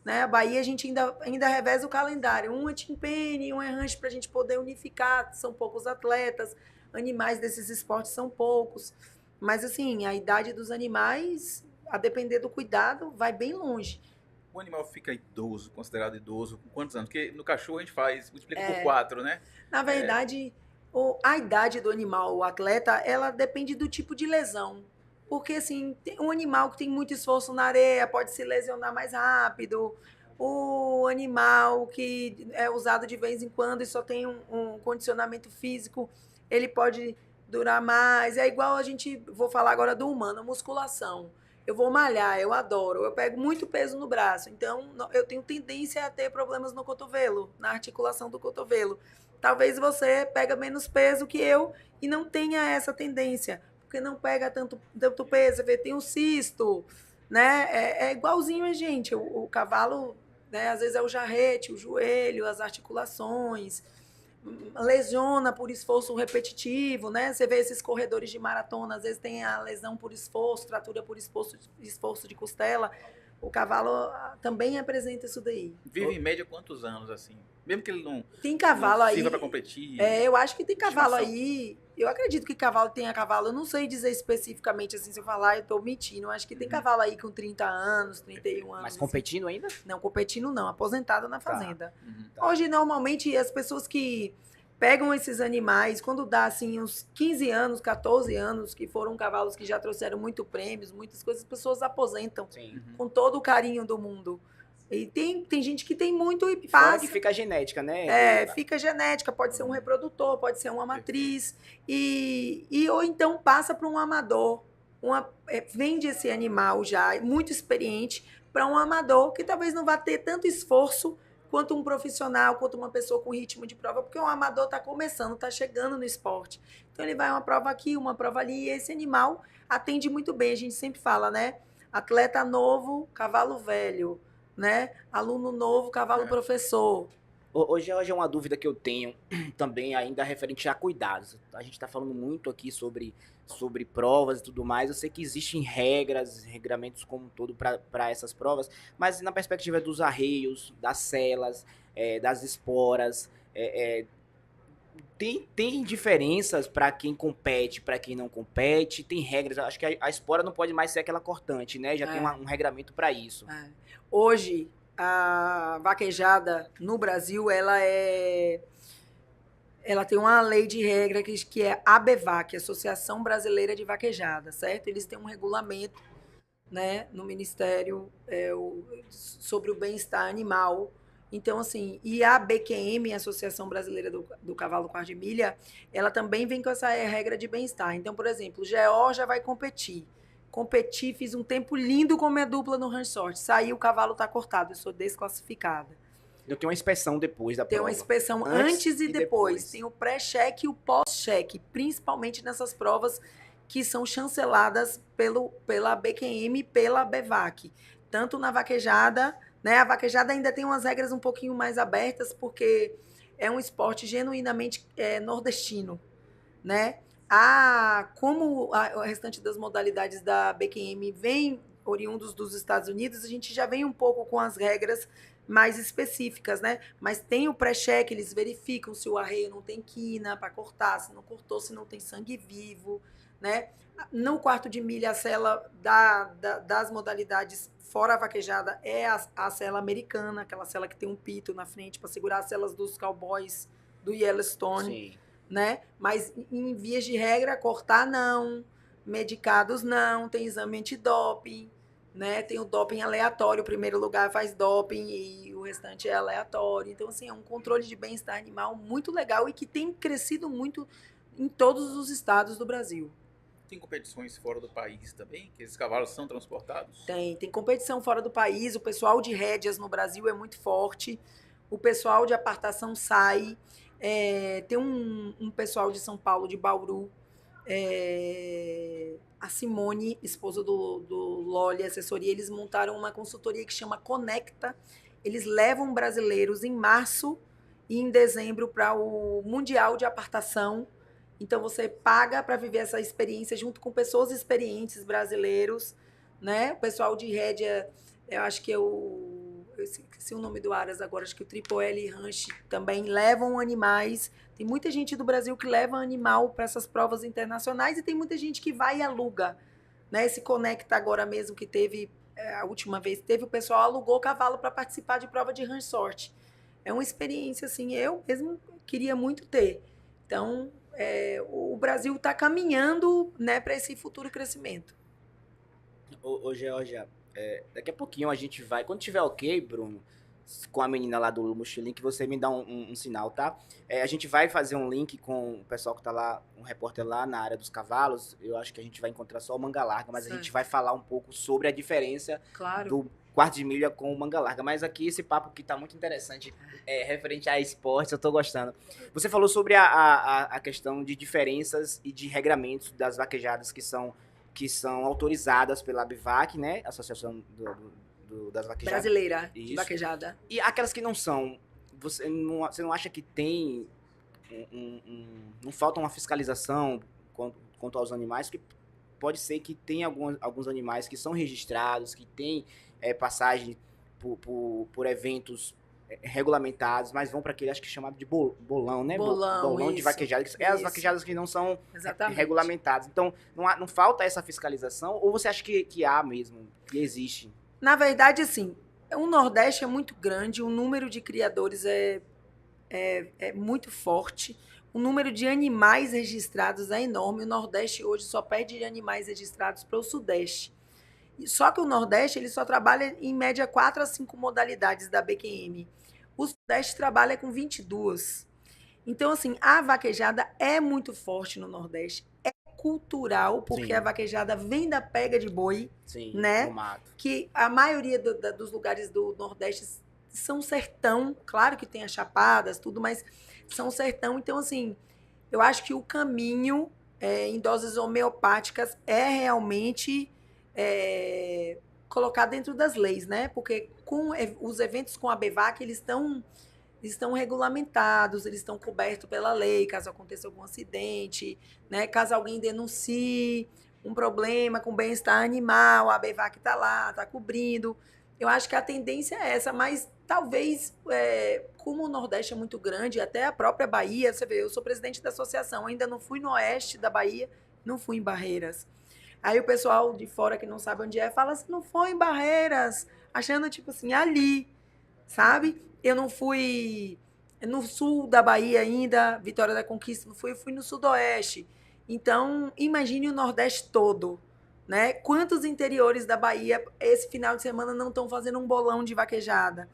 Né? A Bahia a gente ainda reveza o calendário. Um é team penny, um é ranch para a gente poder unificar. São poucos atletas. Animais desses esportes são poucos. Mas, assim, a idade dos animais... a depender do cuidado, vai bem longe. O animal fica idoso, considerado idoso, com quantos anos? Porque no cachorro a gente multiplica por 4, né? Na verdade, a idade do animal, o atleta, ela depende do tipo de lesão. Porque, assim, um animal que tem muito esforço na areia pode se lesionar mais rápido. O animal que é usado de vez em quando e só tem um condicionamento físico, ele pode durar mais. É igual vou falar agora do humano, musculação. Eu vou malhar, eu adoro, eu pego muito peso no braço, então eu tenho tendência a ter problemas no cotovelo, na articulação do cotovelo. Talvez você pega menos peso que eu e não tenha essa tendência, porque não pega tanto peso, você vê, tem um cisto, né? É igualzinho a gente, o cavalo, né? Às vezes é o jarrete, o joelho, as articulações, lesiona por esforço repetitivo, né? Você vê esses corredores de maratona, às vezes tem a lesão por esforço, fratura por esforço de costela, O cavalo também apresenta isso daí. Vive em média quantos anos, assim? Mesmo que ele não, Tem cavalo não aí. sirva para competir. Eu acho que tem cavalo estimação. aí. Eu acredito que cavalo tenha cavalo. Eu não sei dizer especificamente assim, se eu falar, eu tô mentindo. Eu acho que tem cavalo aí com 30 anos, 31 anos. Mas assim. competindo ainda? Não, competindo não, aposentado na Tá. fazenda. Tá. Hoje, normalmente, as pessoas que pegam esses animais, quando dá assim uns 15 anos, 14 anos, que foram cavalos que já trouxeram muito prêmios, muitas coisas, as pessoas aposentam Sim. com todo o carinho do mundo. E tem gente que tem muito e Fora passa. que fica a genética, né? Fica genética, pode ser um reprodutor, pode ser uma matriz, ou então passa para um amador. Vende esse animal já muito experiente para um amador que talvez não vá ter tanto esforço quanto um profissional, quanto uma pessoa com ritmo de prova, porque o amador está começando, está chegando no esporte. Então ele vai uma prova aqui, uma prova ali, e esse animal atende muito bem. A gente sempre fala, né? Atleta novo, cavalo velho, né? Aluno novo, cavalo professor. Hoje é uma dúvida que eu tenho também ainda referente a cuidados. A gente está falando muito aqui sobre provas e tudo mais. Eu sei que existem regras, regramentos como um todo para essas provas, mas na perspectiva dos arreios, das celas, das esporas, tem diferenças para quem compete, para quem não compete? Tem regras? Eu acho que a espora não pode mais ser aquela cortante, né? Já tem um regramento para isso. Hoje, a vaquejada no Brasil, ela tem uma lei de regra que é a ABVAC, Associação Brasileira de Vaquejada, certo? Eles têm um regulamento, né, no Ministério sobre o bem-estar animal. Então, assim, e a BQM, a Associação Brasileira do Cavalo Quarto de Milha, ela também vem com essa regra de bem-estar. Então, por exemplo, o GO já vai competir. Competi, fiz um tempo lindo com minha dupla no Ransorte. Saí, o cavalo tá cortado, eu sou desclassificada. Eu tenho uma inspeção depois da prova. Tem uma inspeção antes e depois. Tem o pré-cheque e o pós-cheque, principalmente nessas provas que são chanceladas pela BQM e pela BVAC. Tanto na vaquejada, né? A vaquejada ainda tem umas regras um pouquinho mais abertas, porque é um esporte genuinamente nordestino, né? Como o restante das modalidades da BQM vem oriundos dos Estados Unidos, a gente já vem um pouco com as regras mais específicas, né? Mas tem o pré-cheque, eles verificam se o arreio não tem quina para cortar, se não cortou, se não tem sangue vivo, né? No quarto de milha, a cela das modalidades fora a vaquejada é a cela americana, aquela cela que tem um pito na frente para segurar as celas dos cowboys do Yellowstone. Sim. Né? Mas em vias de regra, cortar não, medicados não, tem exame antidoping, né? Tem o doping aleatório, o primeiro lugar faz doping e o restante é aleatório. Então, assim, é um controle de bem-estar animal muito legal e que tem crescido muito em todos os estados do Brasil. Tem competições fora do país também, que esses cavalos são transportados? Tem competição fora do país, o pessoal de rédeas no Brasil é muito forte, o pessoal de apartação sai. Tem um pessoal de São Paulo, de Bauru, a Simone, esposa do Loli Assessoria, eles montaram uma consultoria que chama Conecta. Eles levam brasileiros em março e em dezembro para o Mundial de Apartação. Então, você paga para viver essa experiência junto com pessoas experientes brasileiros, né? O pessoal de rédea, eu acho que eu esqueci o nome do Aras agora, acho que o Triple L Ranch também levam animais. Tem muita gente do Brasil que leva animal para essas provas internacionais e tem muita gente que vai e aluga, né? Esse Conecta agora mesmo que teve, a última vez teve, o pessoal alugou cavalo para participar de prova de ranch-sorte. É uma experiência, assim, eu mesmo queria muito ter. Então, o Brasil está caminhando, né, para esse futuro crescimento. Ô Georgia, daqui a pouquinho a gente vai, quando tiver ok, Bruno, com a menina lá do Mochilinho, que você me dá um sinal, tá? A gente vai fazer um link com o pessoal que tá lá, um repórter lá na área dos cavalos. Eu acho que a gente vai encontrar só o manga larga, mas certo. A gente vai falar um pouco sobre a diferença do quarto de milha com o manga larga. Mas aqui esse papo que tá muito interessante, referente a esportes, eu tô gostando. Você falou sobre a questão de diferenças e de regramentos das vaquejadas que são autorizadas pela ABVAC, né? Associação das vaquejadas. Brasileira de vaquejada. E aquelas que não são, você não acha que tem não falta uma fiscalização quanto aos animais? Que pode ser que tem alguns animais que são registrados, que tem passagem por eventos regulamentados, mas vão para aquele, acho que chamado de bolão, né? Bolão de vaquejada, que é as vaquejadas que não são regulamentadas. Então, não falta essa fiscalização? Ou você acha que há mesmo, que existe? Na verdade, assim, o Nordeste é muito grande, o número de criadores é muito forte, o número de animais registrados é enorme. O Nordeste hoje só perde animais registrados para o Sudeste. Só que o Nordeste ele só trabalha, em média, 4 a 5 modalidades da BQM. O Sudeste trabalha com 22. Então, assim, a vaquejada é muito forte no Nordeste. É cultural, porque Sim. A vaquejada vem da pega de boi, Sim, né? no mato. Que a maioria dos lugares do Nordeste são sertão. Claro que tem as chapadas, tudo, mas são sertão. Então, assim, eu acho que o caminho em doses homeopáticas é realmente colocar dentro das leis, né? Porque com os eventos com a BEVAC, eles estão regulamentados, eles estão cobertos pela lei, caso aconteça algum acidente, né? Caso alguém denuncie um problema com bem-estar animal, a BEVAC está lá, está cobrindo. Eu acho que a tendência é essa, mas talvez, como o Nordeste é muito grande, até a própria Bahia, você vê, eu sou presidente da associação, ainda não fui no oeste da Bahia, não fui em Barreiras. Aí o pessoal de fora que não sabe onde fala assim, não foi em Barreiras, achando tipo assim, ali, sabe? Eu não fui no sul da Bahia ainda, Vitória da Conquista, não fui, eu fui no sudoeste. Então, imagine o Nordeste todo, né? Quantos interiores da Bahia esse final de semana não estão fazendo um bolão de vaquejada?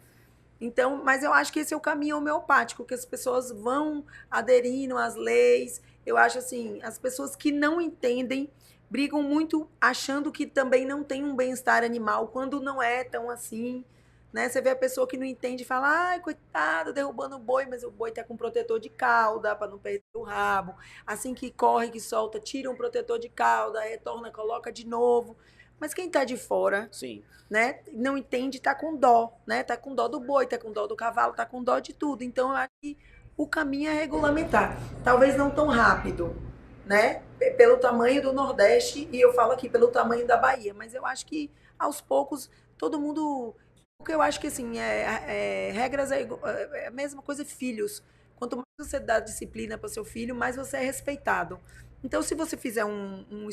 Então, mas eu acho que esse é o caminho homeopático, que as pessoas vão aderindo às leis. Eu acho assim, as pessoas que não entendem brigam muito achando que também não tem um bem-estar animal, quando não é tão assim, né? Você vê a pessoa que não entende e fala, ai, coitado, derrubando o boi, mas o boi tá com protetor de cauda para não perder o rabo. Assim que corre, que solta, tira um protetor de cauda, retorna, coloca de novo. Mas quem tá de fora, Sim, né, não entende, tá com dó, né? Tá com dó do boi, tá com dó do cavalo, tá com dó de tudo. Então, eu acho que o caminho é regulamentar. Talvez não tão rápido, né? Pelo tamanho do Nordeste, e eu falo aqui pelo tamanho da Bahia, mas eu acho que aos poucos todo mundo. Porque eu acho que assim, regras é a mesma coisa, filhos. Quanto mais você dá disciplina para seu filho, mais você é respeitado. Então, se você fizer um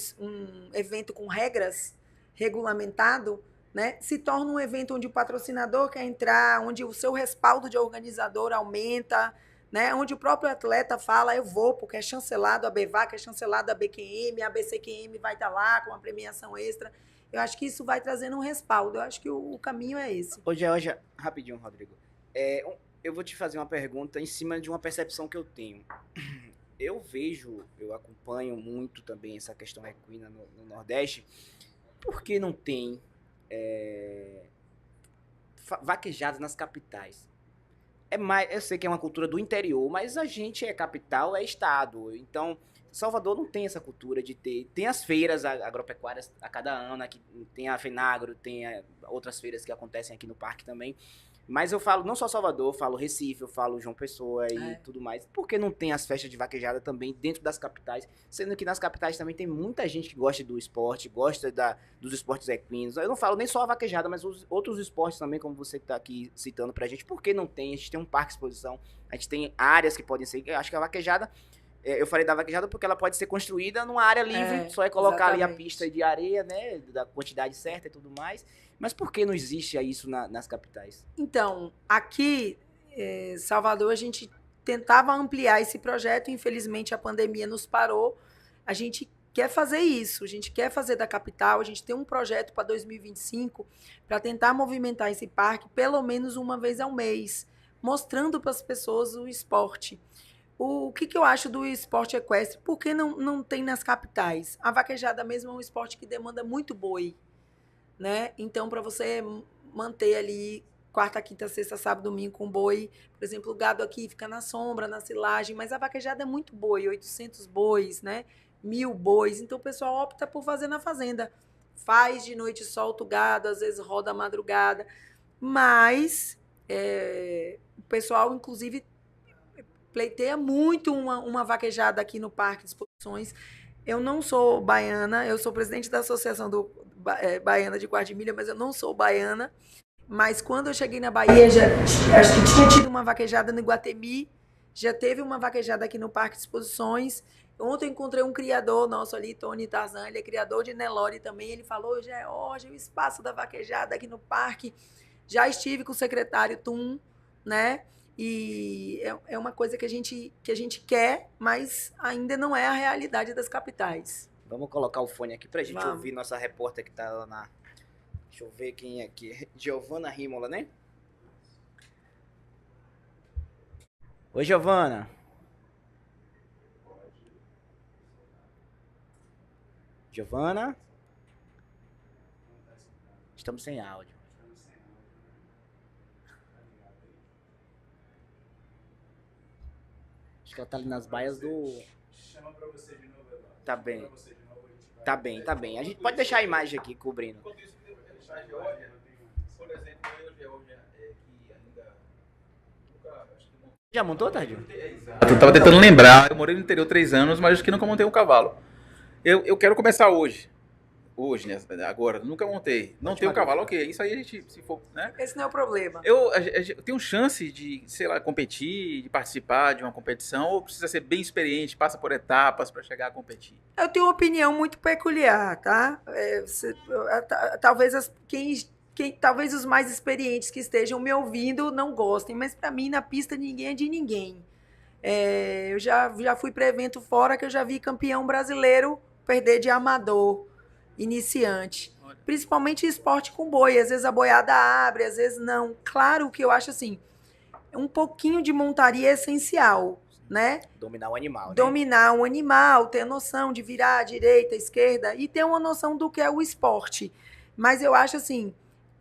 evento com regras regulamentado, né, se torna um evento onde o patrocinador quer entrar, onde o seu respaldo de organizador aumenta, né, onde o próprio atleta fala, eu vou, porque é chancelado a BEVAC, é chancelado a BQM, a BCQM vai estar lá com uma premiação extra. Eu acho que isso vai trazendo um respaldo. Eu acho que o caminho é esse. Hoje, rapidinho, Rodrigo. Eu vou te fazer uma pergunta em cima de uma percepção que eu tenho. Eu acompanho muito também essa questão equina no Nordeste. Por que não tem vaquejadas nas capitais? Eu sei que é uma cultura do interior, mas a gente é capital, é estado. Então, Salvador não tem essa cultura de ter. Tem as feiras agropecuárias a cada ano, aqui tem a Fenagro, tem outras feiras que acontecem aqui no parque também. Mas eu falo não só Salvador, eu falo Recife, eu falo João Pessoa e tudo mais. Por que não tem as festas de vaquejada também dentro das capitais? Sendo que nas capitais também tem muita gente que gosta do esporte, gosta dos esportes equinos. Eu não falo nem só a vaquejada, mas os outros esportes também, como você está aqui citando pra gente. Por que não tem? A gente tem um parque de exposição, a gente tem áreas que podem ser... Eu acho que a vaquejada... Eu falei da vaquejada porque ela pode ser construída numa área livre, só é colocar ali a pista de areia, né, da quantidade certa e tudo mais. Mas por que não existe isso nas capitais? Então, aqui em Salvador, a gente tentava ampliar esse projeto, infelizmente a pandemia nos parou. A gente quer fazer isso, a gente quer fazer da capital, a gente tem um projeto para 2025 para tentar movimentar esse parque pelo menos uma vez ao mês, mostrando para as pessoas o esporte. O que eu acho do esporte equestre? Por que não tem nas capitais? A vaquejada mesmo é um esporte que demanda muito boi, né? Então, para você manter ali quarta, quinta, sexta, sábado, domingo com boi, por exemplo, o gado aqui fica na sombra, na silagem, mas a vaquejada é muito boi, 800 bois, né? 1.000 bois. Então, o pessoal opta por fazer na fazenda. Faz de noite, solta o gado, às vezes roda a madrugada. Mas o pessoal, inclusive, pleiteia muito uma vaquejada aqui no Parque de Exposições. Eu não sou baiana, eu sou presidente da Associação baiana de quarto de milha, mas eu não sou baiana. Mas quando eu cheguei na Bahia, acho que tinha tido uma vaquejada no Iguatemi, já teve uma vaquejada aqui no Parque de Exposições. Ontem eu encontrei um criador nosso ali, Tony Tarzan, ele é criador de Nelore também. Ele falou, hoje é o espaço da vaquejada aqui no parque. Já estive com o secretário Tum, né? E é uma coisa que a gente quer, mas ainda não é a realidade das capitais. Vamos colocar o fone aqui pra gente ouvir nossa repórter que tá lá na... Deixa eu ver quem é aqui. Giovana Rímola, né? Oi, Giovana. Giovana? Estamos sem áudio. Acho que ela tá ali nas baias do... Chama pra você de novo, Eduardo. Tá bem. Tá bem, tá bem. A gente pode deixar a imagem aqui cobrindo. Enquanto isso, a Geórgia, por exemplo, eu, Geórgia, que ainda nunca... Acho que não... Já montou, Tardio? Eu tava tentando lembrar. Eu morei no interior 3 anos, mas acho que nunca montei um cavalo. Eu quero começar hoje. Hoje, né? Agora, nunca montei. Não tenho um cavalo, ok. Isso aí a gente, se for, né? Esse não é o problema. Eu tenho chance de, sei lá, competir, de participar de uma competição, ou precisa ser bem experiente, passa por etapas para chegar a competir? Eu tenho uma opinião muito peculiar, tá? Talvez talvez os mais experientes que estejam me ouvindo não gostem, mas para mim na pista ninguém é de ninguém. Eu já fui para evento fora que eu já vi campeão brasileiro perder de amador, iniciante. Principalmente esporte com boi. Às vezes a boiada abre, às vezes não. Claro que eu acho assim, um pouquinho de montaria é essencial, né? Dominar o animal, né? Dominar um animal, ter noção de virar à direita, à esquerda e ter uma noção do que é o esporte. Mas eu acho assim,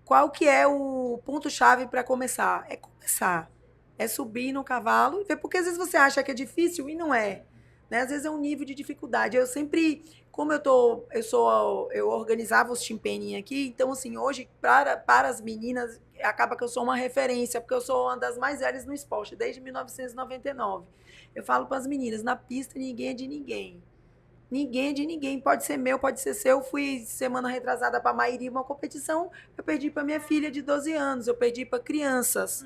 qual que é o ponto-chave para começar? É começar. É subir no cavalo e ver, porque às vezes você acha que é difícil e não é. Né? Às vezes é um nível de dificuldade. Eu sempre, como eu organizava os Chimpening aqui, então assim, hoje para as meninas acaba que eu sou uma referência, porque eu sou uma das mais velhas no esporte, desde 1999. Eu falo para as meninas, na pista ninguém é de ninguém. Ninguém é de ninguém, pode ser meu, pode ser seu. Eu fui semana retrasada para Mairi, uma competição, eu perdi para minha filha de 12 anos, eu perdi para crianças,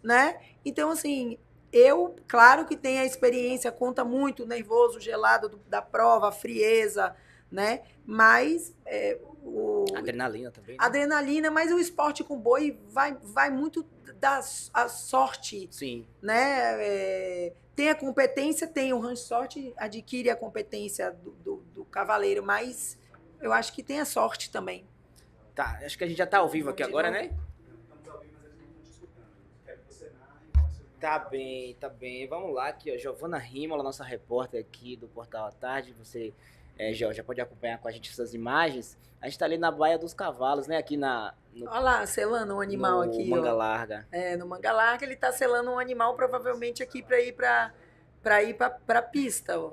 né? Então assim, claro que tem a experiência, conta muito o nervoso, o gelado da prova, a frieza, né? Mas adrenalina também, né? Adrenalina, mas o esporte com boi vai muito da sorte. Sim. Né? Tem a competência, tem o rancho sorte, adquire a competência do cavaleiro, mas eu acho que tem a sorte também. Tá, acho que a gente já tá ao vivo aqui agora, né? Estamos ao vivo, mas eles não estão te escutando. Quero que você narre e mostre. Tá bem, tá bem. Vamos lá aqui, ó. Giovana Rímola, nossa repórter aqui do Portal à Tarde. Você, já pode acompanhar com a gente essas imagens. A gente tá ali na Baía dos Cavalos, né? Aqui Olha lá, selando um animal aqui. No Manga Larga. No Manga Larga ele tá selando um animal provavelmente aqui para ir para pista, ó.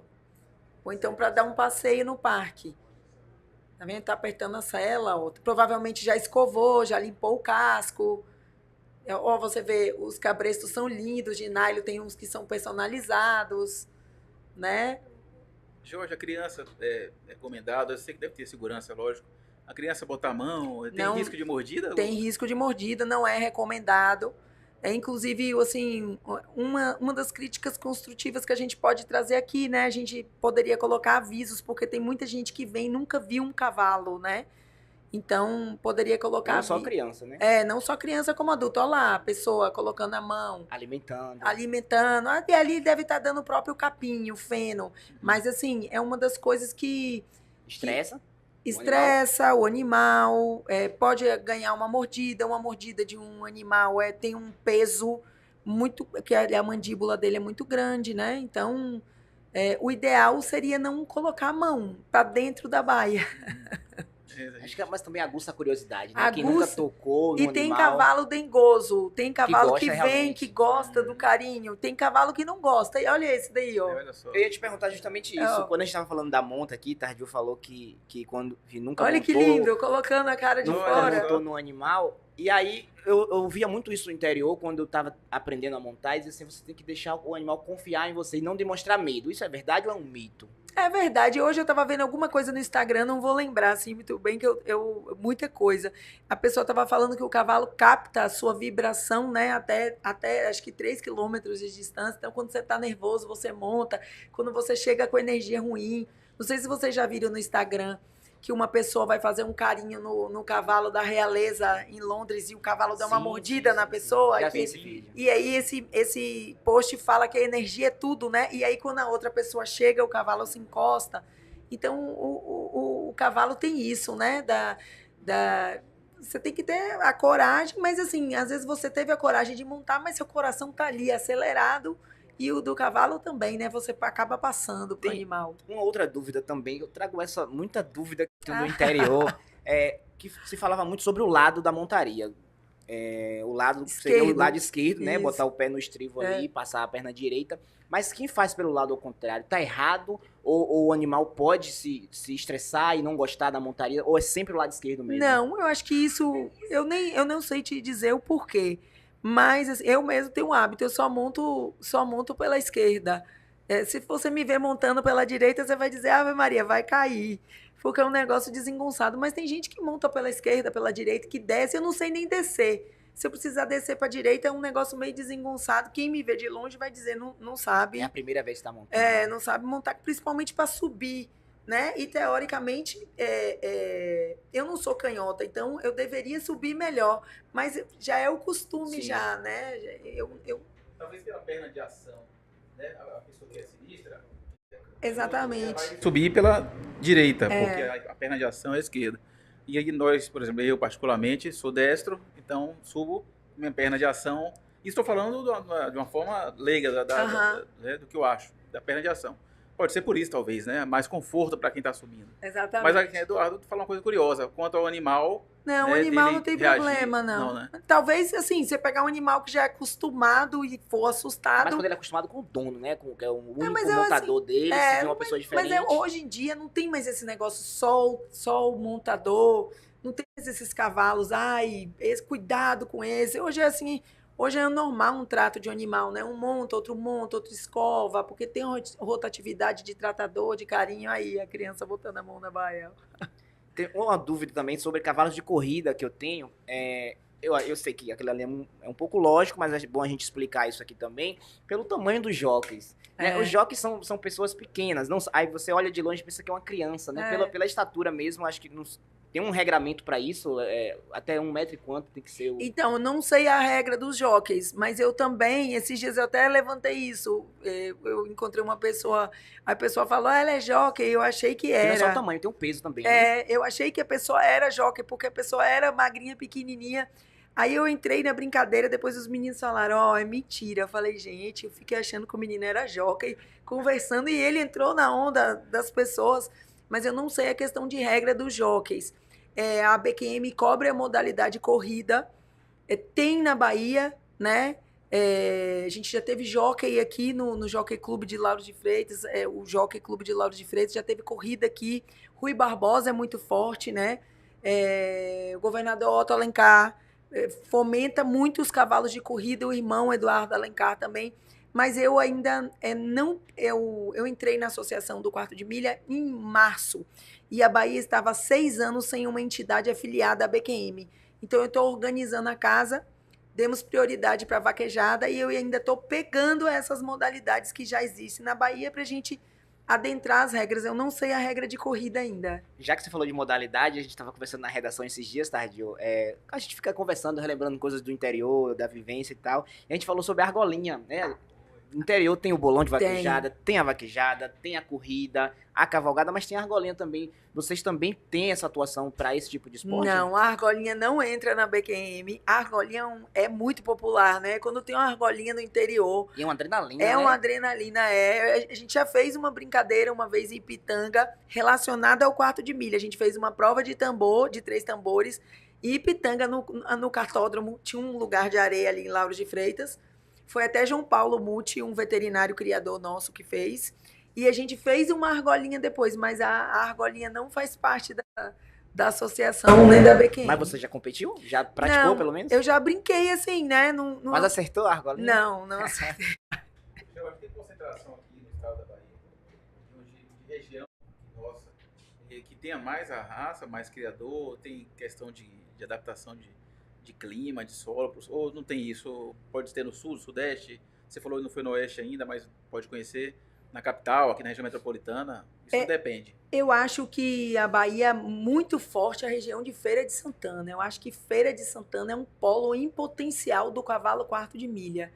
Ou então para dar um passeio no parque. Tá vendo? Tá apertando a sela, ó. Provavelmente já escovou, já limpou o casco. Ó, você vê, os cabrestos são lindos de nylon, tem uns que são personalizados, né? Jorge, a criança é recomendado, eu sei que deve ter segurança, lógico. A criança botar a mão, tem risco de mordida? Tem risco de mordida, não é recomendado. Inclusive, assim, uma das críticas construtivas que a gente pode trazer aqui, né? A gente poderia colocar avisos, porque tem muita gente que vem e nunca viu um cavalo, né? Então, poderia colocar... Não só criança, né? Não só criança como adulto. Olha lá, a pessoa colocando a mão. Alimentando. E ali deve estar dando o próprio capim, o feno. Mas, assim, é uma das coisas que... Estressa o animal, pode ganhar uma mordida de um animal tem um peso muito, que a mandíbula dele é muito grande, né? Então, o ideal seria não colocar a mão para dentro da baia. Acho que mas também aguça a curiosidade, né? Quem nunca tocou no animal... E tem cavalo dengoso, tem cavalo que vem, realmente. que gosta do carinho, tem cavalo que não gosta. E olha esse daí, ó. Eu ia te perguntar justamente isso. Quando a gente tava falando da monta aqui, Tardio falou que quando nunca olha montou... que lindo, colocando a cara de fora. Nunca montou no animal. E aí, eu via muito isso no interior, quando eu tava aprendendo a montar, e dizia assim, você tem que deixar o animal confiar em você e não demonstrar medo. Isso é verdade ou é um mito? É verdade. Hoje eu estava vendo alguma coisa no Instagram, não vou lembrar assim muito bem, que muita coisa. A pessoa estava falando que o cavalo capta a sua vibração, né, até acho que 3 quilômetros de distância. Então, quando você está nervoso, você monta. Quando você chega com energia ruim. Não sei se vocês já viram no Instagram que uma pessoa vai fazer um carinho no cavalo da realeza em Londres e o cavalo dá uma mordida na pessoa. Já vi esse vídeo. E aí esse post fala que a energia é tudo, né? E aí quando a outra pessoa chega, o cavalo se encosta. Então o cavalo tem isso, né? Você tem que ter a coragem, mas assim, às vezes você teve a coragem de montar, mas seu coração tá ali acelerado. E o do cavalo também, né? Você acaba passando pro animal. Uma outra dúvida também, eu trago muita dúvida que tem no interior, que se falava muito sobre o lado da montaria. O lado seria o lado esquerdo, né? Isso. Botar o pé no estribo ali, passar a perna direita. Mas quem faz pelo lado ao contrário, tá errado? Ou o animal pode se estressar e não gostar da montaria? Ou é sempre o lado esquerdo mesmo? Não, eu acho que isso... Eu não sei te dizer o porquê. Mas assim, eu mesmo tenho um hábito, eu só monto pela esquerda. Se você me ver montando pela direita, você vai dizer, Ave Maria, vai cair. Porque é um negócio desengonçado. Mas tem gente que monta pela esquerda, pela direita, que desce, eu não sei nem descer. Se eu precisar descer para a direita, é um negócio meio desengonçado. Quem me vê de longe vai dizer, não sabe. É a primeira vez que tá montando. Não sabe montar, principalmente para subir. Né? E teoricamente eu não sou canhota, então eu deveria subir melhor, mas já é o costume. Sim. Já, né? Talvez pela perna de ação, né? A pessoa que é sinistra. Exatamente. Vai subir pela direita, porque a perna de ação é a esquerda. E aí nós, por exemplo, eu particularmente sou destro, então subo minha perna de ação. E estou falando de uma forma leiga né, do que eu acho, da perna de ação. Pode ser por isso, talvez, né? Mais conforto para quem está subindo. Exatamente. Mas aqui, Eduardo, tu falou uma coisa curiosa. Quanto ao animal... Não, né, o animal não tem problema, não. Né? Talvez, assim, você pegar um animal que já é acostumado e for assustado... Mas quando ele é acostumado com o dono, né? Que é o único montador assim, dele, se vê uma pessoa diferente... Mas hoje em dia não tem mais esse negócio só o montador, não tem mais esses cavalos, cuidado com esse. Hoje é assim... Hoje é normal um trato de animal, né? Um monta, outro escova, porque tem rotatividade de tratador, de carinho. Aí, a criança botando a mão na baia. Tem uma dúvida também sobre cavalos de corrida que eu tenho. Eu sei que aquilo ali é um pouco lógico, mas é bom a gente explicar isso aqui também, pelo tamanho dos jockeys. Né? Os jockeys são pessoas pequenas. Aí você olha de longe e pensa que é uma criança, né? Pela estatura mesmo, acho que não... Tem um regramento para isso? Até 1 metro e quanto tem que ser o... Então, eu não sei a regra dos jockeys, mas eu também, esses dias eu até levantei isso. Eu encontrei uma pessoa, a pessoa falou, ela é jockey, eu achei que era. Não é só o tamanho, tem o peso também. Eu achei que a pessoa era jockey, porque a pessoa era magrinha, pequenininha. Aí eu entrei na brincadeira, depois os meninos falaram, é mentira. Eu falei, gente, eu fiquei achando que o menino era jockey, conversando, e ele entrou na onda das pessoas, mas eu não sei a questão de regra dos jockeys. A BQM cobre a modalidade corrida, tem na Bahia, né? A gente já teve jockey aqui no Jockey Clube de Lauro de Freitas, o Jockey Clube de Lauro de Freitas já teve corrida aqui. Rui Barbosa é muito forte, né? O governador Otto Alencar fomenta muito os cavalos de corrida, o irmão Eduardo Alencar também. Mas eu ainda não... Eu entrei na Associação do Quarto de Milha em março. E a Bahia estava há 6 anos sem uma entidade afiliada à BQM. Então, eu estou organizando a casa, demos prioridade para a vaquejada e eu ainda estou pegando essas modalidades que já existem na Bahia para a gente adentrar as regras. Eu não sei a regra de corrida ainda. Já que você falou de modalidade, a gente estava conversando na redação esses dias, Tardio. A gente fica conversando, relembrando coisas do interior, da vivência e tal. E a gente falou sobre a argolinha, né? No interior tem o bolão de vaquejada, tem a vaquejada, tem a corrida, a cavalgada, mas tem a argolinha também. Vocês também têm essa atuação para esse tipo de esporte? Não, a argolinha não entra na BQM. A argolinha é muito popular, né? Quando tem uma argolinha no interior... E é uma adrenalina, né? Uma adrenalina, A gente já fez uma brincadeira uma vez em Ipitanga relacionada ao quarto de milha. A gente fez uma prova de tambor, de 3 tambores. E Ipitanga, no cartódromo, tinha um lugar de areia ali em Lauro de Freitas. Foi até João Paulo Muti, um veterinário criador nosso que fez. E a gente fez uma argolinha depois, mas a argolinha não faz parte da associação, nem da BQM. Mas você já competiu? Já praticou, não, pelo menos? Eu já brinquei assim, né? Mas acertou a argolinha? Não acertei. Eu acho que tem concentração aqui no estado da Bahia, de tenha mais a raça, mais criador, tem questão de adaptação de clima, de solo, ou não tem isso? Pode ter no sul, sudeste? Você falou que não foi no oeste ainda, mas pode conhecer na capital, aqui na região metropolitana. Isso depende. Eu acho que a Bahia é muito forte a região de Feira de Santana. Eu acho que Feira de Santana é um polo em potencial do cavalo quarto de milha,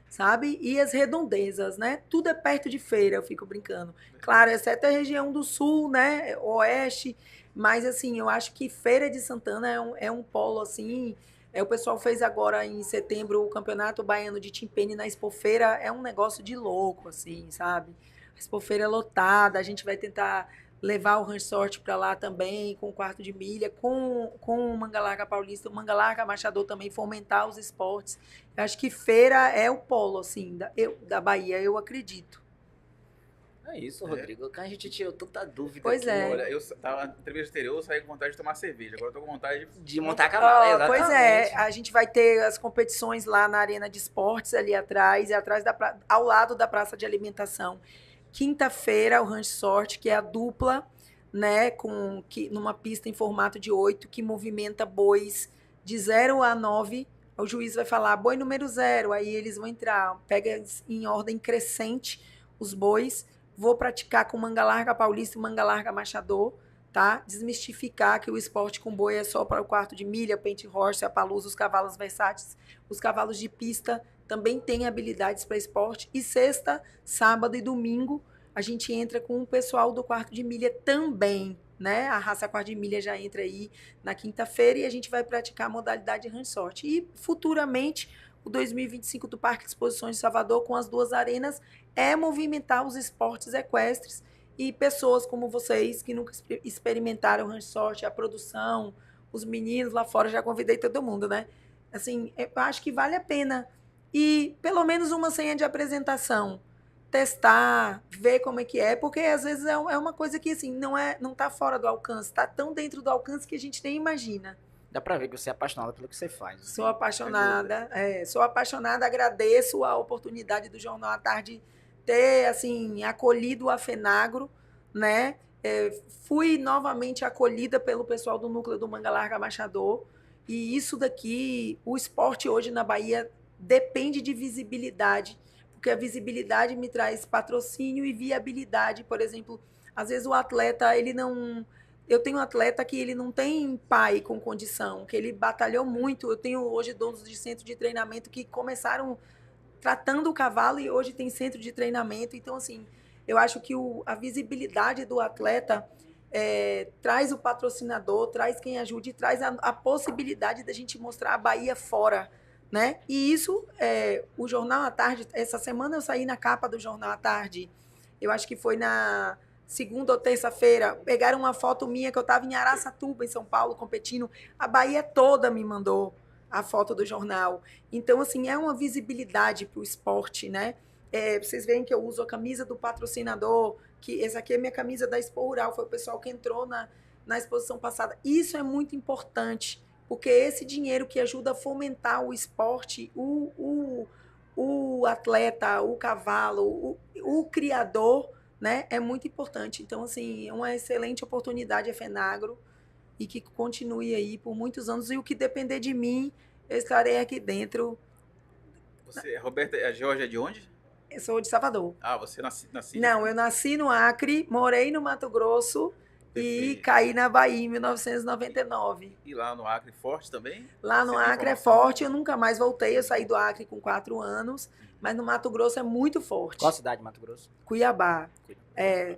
sabe? E as redondezas, né? Tudo é perto de feira, eu fico brincando. Claro, exceto a região do sul, né? Oeste, mas assim, eu acho que Feira de Santana é um polo assim. O pessoal fez agora em setembro o Campeonato Baiano de Timpene na Expofeira, é um negócio de louco, assim, sabe? A Expofeira é lotada, a gente vai tentar levar o Ransorte para lá também, com o quarto de milha, com o Manga Larga Paulista, o Manga Larga Machador também, fomentar os esportes. Eu acho que feira é o polo, assim, da Bahia, eu acredito. É isso, Rodrigo. Que a gente tirou tanta dúvida Pois aqui. é. Olha, eu tava na entrevista anterior, eu saí com vontade de tomar cerveja. Agora eu tô com vontade De montar cavalo, exatamente. Pois é, a gente vai ter as competições lá na Arena de Esportes, ali atrás, ao lado da Praça de Alimentação. Quinta-feira, o Ranch Sorte, que é a dupla, né, numa pista em formato de 8, que movimenta bois de 0 a 9. O juiz vai falar boi número 0, aí eles vão entrar, pega em ordem crescente os bois. Vou praticar com Manga Larga Paulista e Manga Larga Machador, tá? Desmistificar que o esporte com boi é só para o quarto de milha, pente horse, a palusa, os cavalos versáteis. Os cavalos de pista também têm habilidades para esporte. E sexta, sábado e domingo, a gente entra com o pessoal do quarto de milha também, né? A raça quarto de milha já entra aí na quinta-feira e a gente vai praticar a modalidade ranch sorte. E futuramente, o 2025 do Parque de Exposições de Salvador, com as 2 arenas, é movimentar os esportes equestres e pessoas como vocês que nunca experimentaram o ranch sorte, a produção, os meninos lá fora, já convidei todo mundo, né? Assim, eu acho que vale a pena. E pelo menos uma senha de apresentação, testar, ver como é que é, porque às vezes é uma coisa que assim, não tá fora do alcance, tá tão dentro do alcance que a gente nem imagina. Dá pra ver que você é apaixonada pelo que você faz. Sou apaixonada, agradeço a oportunidade do Jornal à Tarde ter, assim, acolhido a FENAGRO, né? Fui novamente acolhida pelo pessoal do núcleo do Manga Larga Machador, e isso daqui, o esporte hoje na Bahia depende de visibilidade, porque a visibilidade me traz patrocínio e viabilidade. Por exemplo, às vezes o atleta, ele não... Eu tenho um atleta que ele não tem pai com condição, que ele batalhou muito. Eu tenho hoje donos de centro de treinamento que começaram tratando o cavalo e hoje tem centro de treinamento. Então, assim, eu acho que a visibilidade do atleta traz o patrocinador, traz quem ajude, traz a possibilidade da gente mostrar a Bahia fora, né? E isso, o Jornal à Tarde, essa semana eu saí na capa do Jornal à Tarde, eu acho que foi na segunda ou terça-feira, pegaram uma foto minha que eu estava em Araçatuba, em São Paulo, competindo. A Bahia toda me mandou a foto do jornal. Então, assim, é uma visibilidade para o esporte, né? Vocês veem que eu uso a camisa do patrocinador, que essa aqui é minha camisa da Expo Rural, foi o pessoal que entrou na exposição passada. Isso é muito importante, porque esse dinheiro que ajuda a fomentar o esporte, o atleta, o cavalo, o criador, né, é muito importante. Então, assim, é uma excelente oportunidade a FENAGRO e que continue aí por muitos anos. E o que depender de mim, eu estarei aqui dentro. Você, Roberta, a Georgia é de onde? Eu sou de Salvador. Ah, você nasceu... Não, eu nasci no Acre, morei no Mato Grosso. E Perfeito. caí na Bahia em 1999. E lá no Acre forte também? Lá no Você tem Acre é informação? forte, eu nunca mais voltei. Eu saí do Acre com 4 anos, mas no Mato Grosso é muito forte. Qual cidade de Mato Grosso? Cuiabá.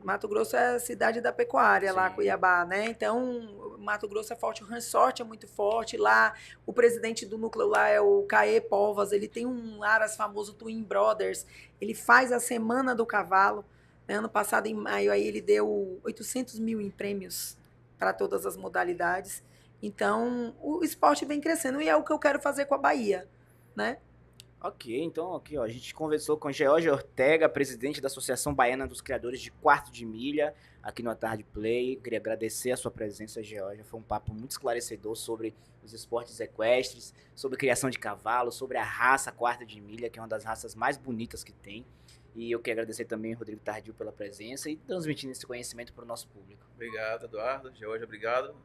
Mato Grosso é a cidade da pecuária, lá, Sim. Cuiabá, né? Então, Mato Grosso é forte, o Ransorte é muito forte. Lá, o presidente do núcleo lá é o Caê Povas, ele tem um aras famoso, Twin Brothers. Ele faz a Semana do Cavalo. Ano passado, em maio, aí ele deu 800 mil em prêmios para todas as modalidades. Então, o esporte vem crescendo e é o que eu quero fazer com a Bahia, né? Ok, então aqui ó, a gente conversou com Georgia Ortega, presidente da Associação Baiana dos Criadores de Quarto de Milha, aqui no A Tarde Play. Queria agradecer a sua presença, Georgia. Foi um papo muito esclarecedor sobre os esportes equestres, sobre criação de cavalo, sobre a raça quarto de milha, que é uma das raças mais bonitas que tem. E eu quero agradecer também ao Rodrigo Tardio pela presença e transmitindo esse conhecimento para o nosso público. Obrigado, Eduardo. George, obrigado.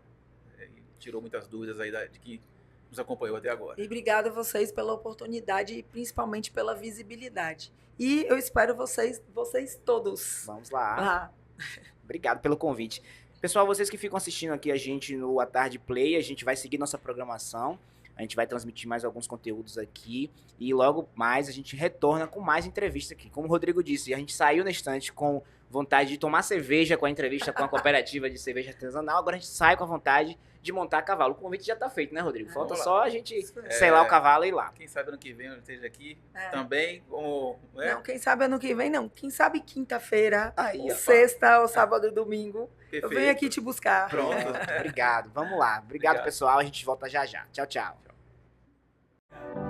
E tirou muitas dúvidas aí de que nos acompanhou até agora. E obrigada a vocês pela oportunidade e principalmente pela visibilidade. E eu espero vocês todos Vamos lá. lá. Obrigado pelo convite. Pessoal, vocês que ficam assistindo aqui a gente no A Tarde Play, a gente vai seguir nossa programação. A gente vai transmitir mais alguns conteúdos aqui. E logo mais a gente retorna com mais entrevistas aqui. Como o Rodrigo disse, a gente saiu na estante com vontade de tomar cerveja com a entrevista com a cooperativa de cerveja artesanal. Agora a gente sai com a vontade de montar cavalo. O convite já tá feito, né, Rodrigo? Falta só a gente selar o cavalo e ir lá. Quem sabe ano que vem eu esteja aqui também. Como, Não, quem sabe ano que vem não. Quem sabe quinta-feira, ou ó. sexta, ou sábado, ou domingo. Perfeito. Eu venho aqui te buscar. Pronto. Obrigado. Vamos lá. Obrigado, pessoal. A gente volta já já. Tchau, tchau.